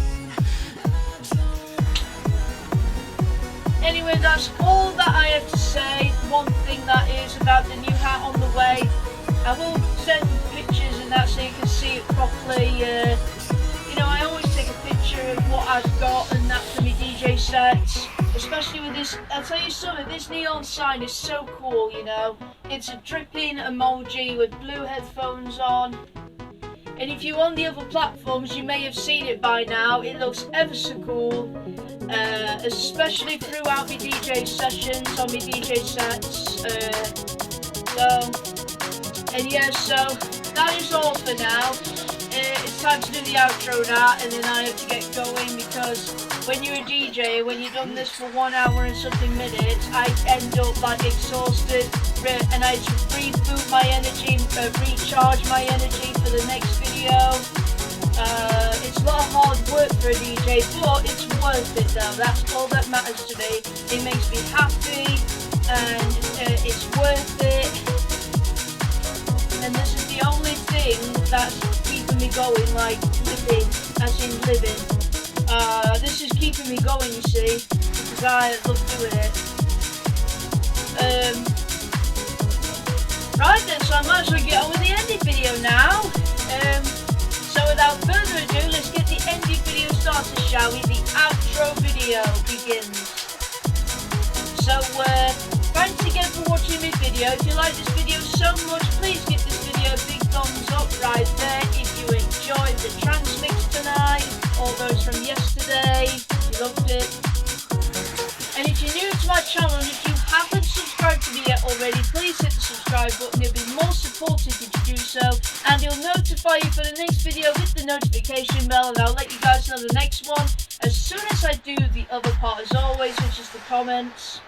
Anyway, that's all that I have to say. One thing that is about the new hat on the way. I will send pictures and that so you can see it properly. You know, I always take a picture of what I've got and that for my DJ sets. Especially with this, I'll tell you something, this neon sign is so cool, you know. It's a dripping emoji with blue headphones on. And if you're on the other platforms, you may have seen it by now. It looks ever so cool, especially throughout my DJ sessions, on my DJ sets. And yeah, so that is all for now. It's time to do the outro now, and then I have to get going, because when you're a DJ, when you've done this for 1 hour and something minutes, I end up like exhausted, and I just reboot my energy, recharge my energy for the next video. It's a lot of hard work for a DJ, but it's worth it though. That's all that matters to me. It makes me happy, and it's worth it. And this is the only thing that's keeping me going, like living, as in living. This is keeping me going, you see, because I love doing it. Right then, so I might as well get on with the ending video now. So without further ado, let's get the ending video started, shall we? The outro video begins. So, thanks again for watching my video. If you like this video so much, please give this video a big thumbs up right there. If you enjoyed the trance mix tonight, or those from yesterday, you loved it. And if you're new to my channel, and if you haven't subscribed to me yet already, please hit the subscribe button. It'll be more supportive if you do so, and it'll notify you for the next video with the notification bell, and I'll let you guys know the next one as soon as I do the other part, as always, which is the comments.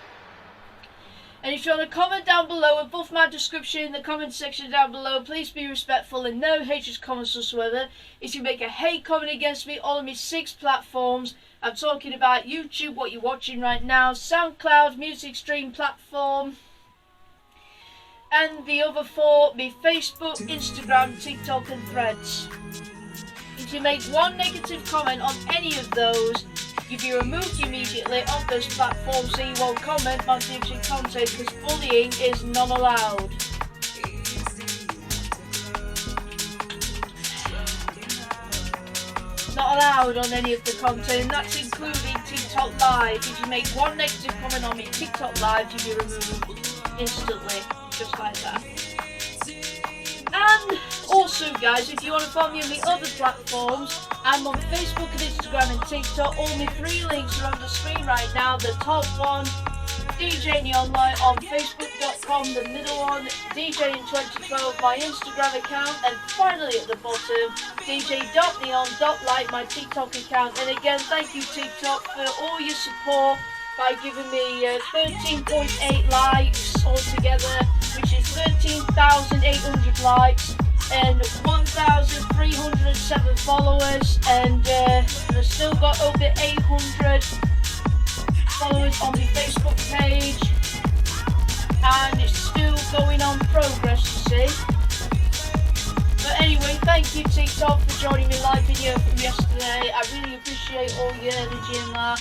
And if you want to comment down below, above my description in the comment section down below, please be respectful and no hatred comments whatsoever. If you make a hate comment against me, all of my 6 platforms, I'm talking about YouTube, what you're watching right now, SoundCloud, music stream platform, and the other 4, me Facebook, Instagram, TikTok and Threads. If you make one negative comment on any of those, you'll be removed immediately off those platforms, so you won't comment my future content, because bullying is not allowed. Not allowed on any of the content, and that's including TikTok Live. If you make one negative comment on me TikTok Live, you'll be removed instantly, just like that. And also guys, if you want to follow me on the other platforms, I'm on Facebook and Instagram and TikTok. All my 3 links are on the screen right now. The top one, DJ Neonlight on Facebook.com, the middle one, DJ in 2012, my Instagram account, and finally at the bottom, DJ.neon.light, my TikTok account. And again, thank you TikTok for all your support by giving me 13.8 likes altogether, which is 13,800 likes and 1,307 followers, and I've still got over 800 followers on my Facebook page, and it's still going on progress, you see. But anyway, thank you TikTok for joining me live video from yesterday. I really appreciate all your energy and that.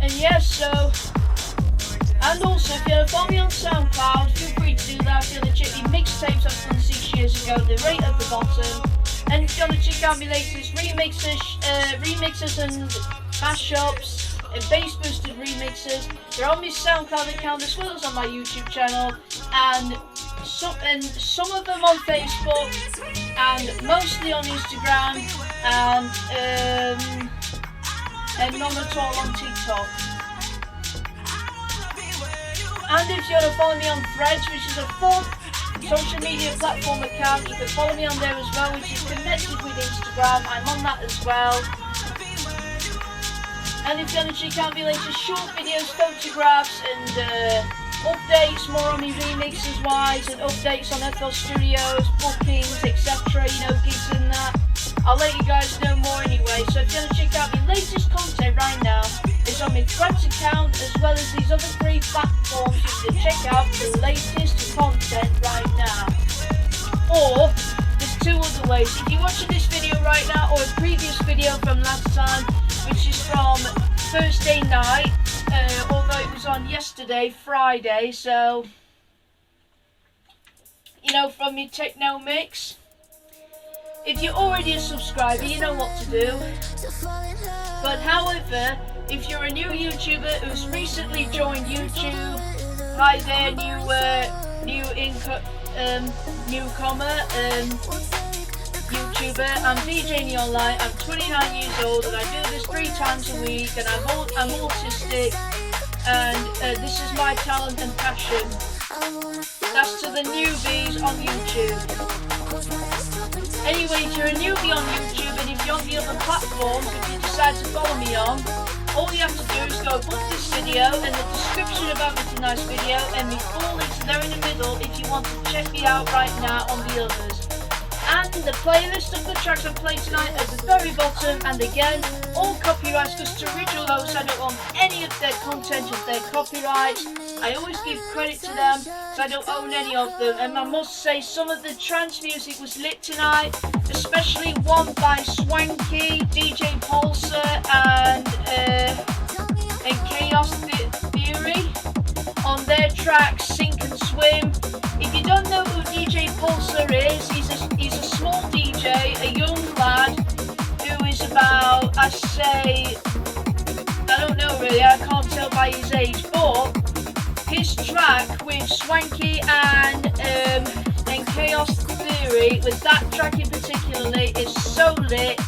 And yeah, so, and also if you want to follow me on SoundCloud, feel free to do that. If you want to check the mixtapes I've done 6 years ago, they're right at the bottom. And if you want to check out my latest remixes and mashups and bass boosted remixes, they're on my SoundCloud account as well as on my YouTube channel, and some of them on Facebook, and mostly on Instagram, and none at all on TikTok. And if you want to follow me on Threads, which is a 4th social media platform account, you can follow me on there as well, which is connected with Instagram. I'm on that as well. And if you want to check out my latest short videos, photographs, and updates more on my remixes wise, and updates on FL Studios, bookings, etc., you know, gigs and that, I'll let you guys know more anyway. So if you want to check out my latest content right now, it's on my Trance account as well as these other 3 platforms. You can check out the latest content right now. Or there's 2 other ways. If you're watching this video right now, or a previous video from last time, which is from Thursday night, although it was on yesterday, Friday, so, you know, from my techno mix. if you're already a subscriber, you know what to do. But however, if you're a new YouTuber who's recently joined YouTube, hi there, newcomer, YouTuber. I'm DJ Neonlight. I'm 29 years old and I do this 3 times a week. And I'm autistic, and this is my talent and passion. That's to the newbies on YouTube. Anyway, if you're a newbie on YouTube and if you're on the other platforms, if you decide to follow me on, all you have to do is go above this video and the description about this nice video, and my full links are there in the middle if you want to check me out right now on the others. And the playlist of the tracks I played tonight at the very bottom, and again, all copyrights, because to original hosts I don't want any of their content of their copyrights. I always give credit to them, so I don't own any of them. And I must say, some of the trance music was lit tonight, especially one by Swankie, DJ Pulsar, and Chaos Theory on their track Sink and Swim. If you don't know who DJ Pulsar is, he's a small DJ, a young lad who is about, I don't know really, I can't tell by his age, but his track with Swankie and Chaos Theory, with that track in particularly, is so lit.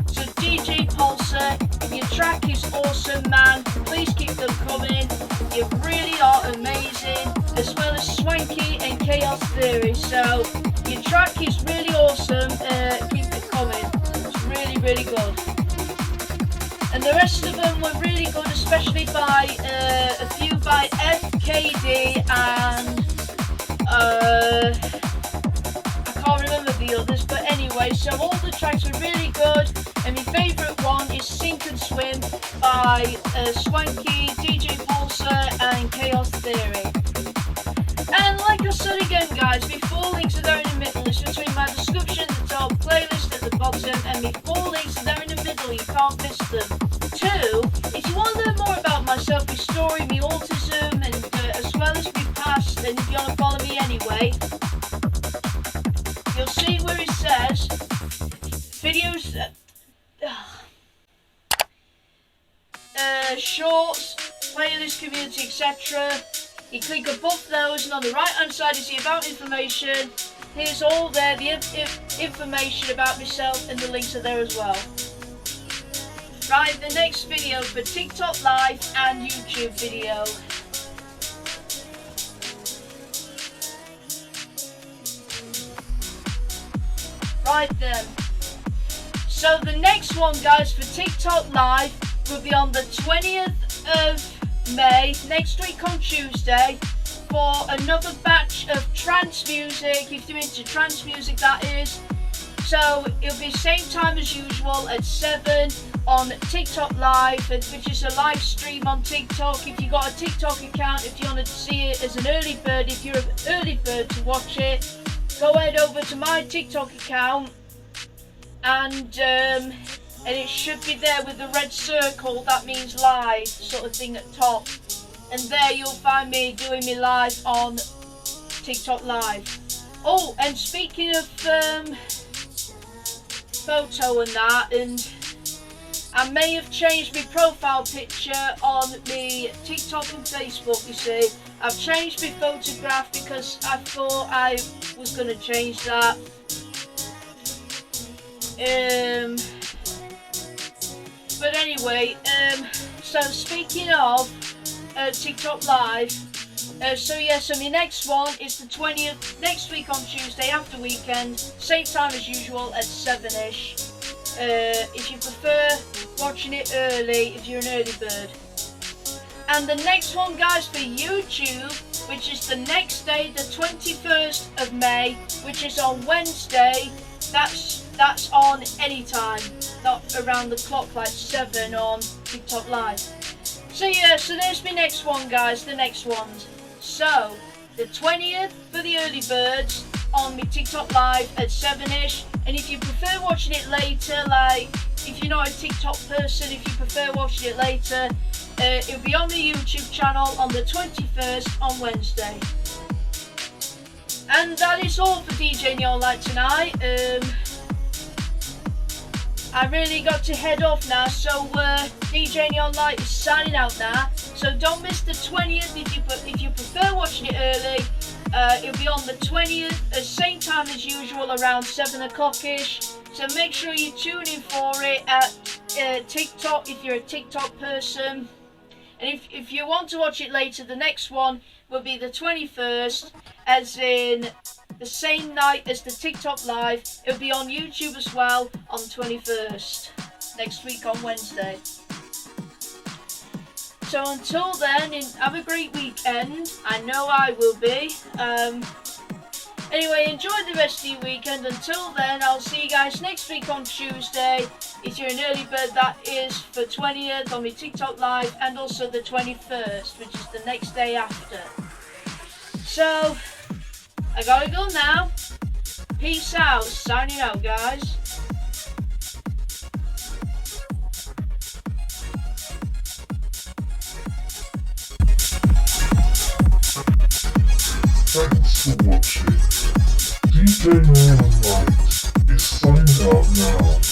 So DJ Pulsar, your track is awesome, man. Please keep them coming. You really are amazing, as well as Swankie and Chaos Theory. So your track is really awesome. Keep it coming. It's really, really good. And the rest of them were really good, especially by a few by FKD and I can't remember the others, but anyway, so all the tracks were really good, and my favourite one is Sink and Swim by Swankie, DJ Pulsar and Chaos Theory. And like I said again guys, my 4 links are there in the middle. It's between my description at the top, playlist at the bottom, and my 4 links are there in the middle, you can't miss them. 2, if you want to learn more about myself, my story, my autism, and as well as my past, and if you want to follow me anyway, you'll see where it says videos, shorts, playlist, community, etc. You click above those, and on the right hand side is the about information. Here's all there, the information about myself, and the links are there as well. Right, the next video for TikTok Live and YouTube video. Right then. So the next one guys for TikTok Live will be on the 20th of May, next week on Tuesday, for another batch of trance music, if you're into trance music that is. So it'll be same time as usual at 7 on TikTok Live, which is a live stream on TikTok. If you've got a TikTok account, if you want to see it as an early bird, if you're an early bird to watch it, go head over to my TikTok account, and it should be there with the red circle, that means live sort of thing at top, and there you'll find me doing me live on TikTok Live. Oh, and speaking of photo and that, and I may have changed my profile picture on me TikTok and Facebook, you see. I've changed my photograph because I thought I was going to change that. But anyway, so speaking of TikTok Live, so my next one is the 20th, next week on Tuesday after weekend, same time as usual at 7ish. If you prefer watching it early, if you're an early bird. And the next one guys for YouTube, which is the next day, the 21st of May, which is on Wednesday, that's on anytime, not around the clock, like 7 on TikTok Live. So yeah, so there's my next one guys, the next ones. So, the 20th for the early birds on my TikTok Live at 7ish, and if you prefer watching it later, like if you're not a TikTok person, if you prefer watching it later, it'll be on the YouTube channel on the 21st on Wednesday. And that is all for DJ Neonlight tonight. I really got to head off now, so DJ Neon Light is signing out now. So don't miss the 20th if you prefer watching it early. It'll be on the 20th, at same time as usual, around 7 o'clock-ish. So make sure you tune in for it at TikTok if you're a TikTok person. And if you want to watch it later, the next one will be the 21st, as in the same night as the TikTok live. It'll be on YouTube as well on the 21st, next week on Wednesday. So until then, have a great weekend. I know I will be. Anyway, enjoy the rest of your weekend. Until then, I'll see you guys next week on Tuesday. If you're an early bird, that is for 20th on my TikTok live, and also the 21st, which is the next day after. So, I gotta go now. Peace out. Signing out, guys. Thanks for watching. DJ Neon Light is signing out now.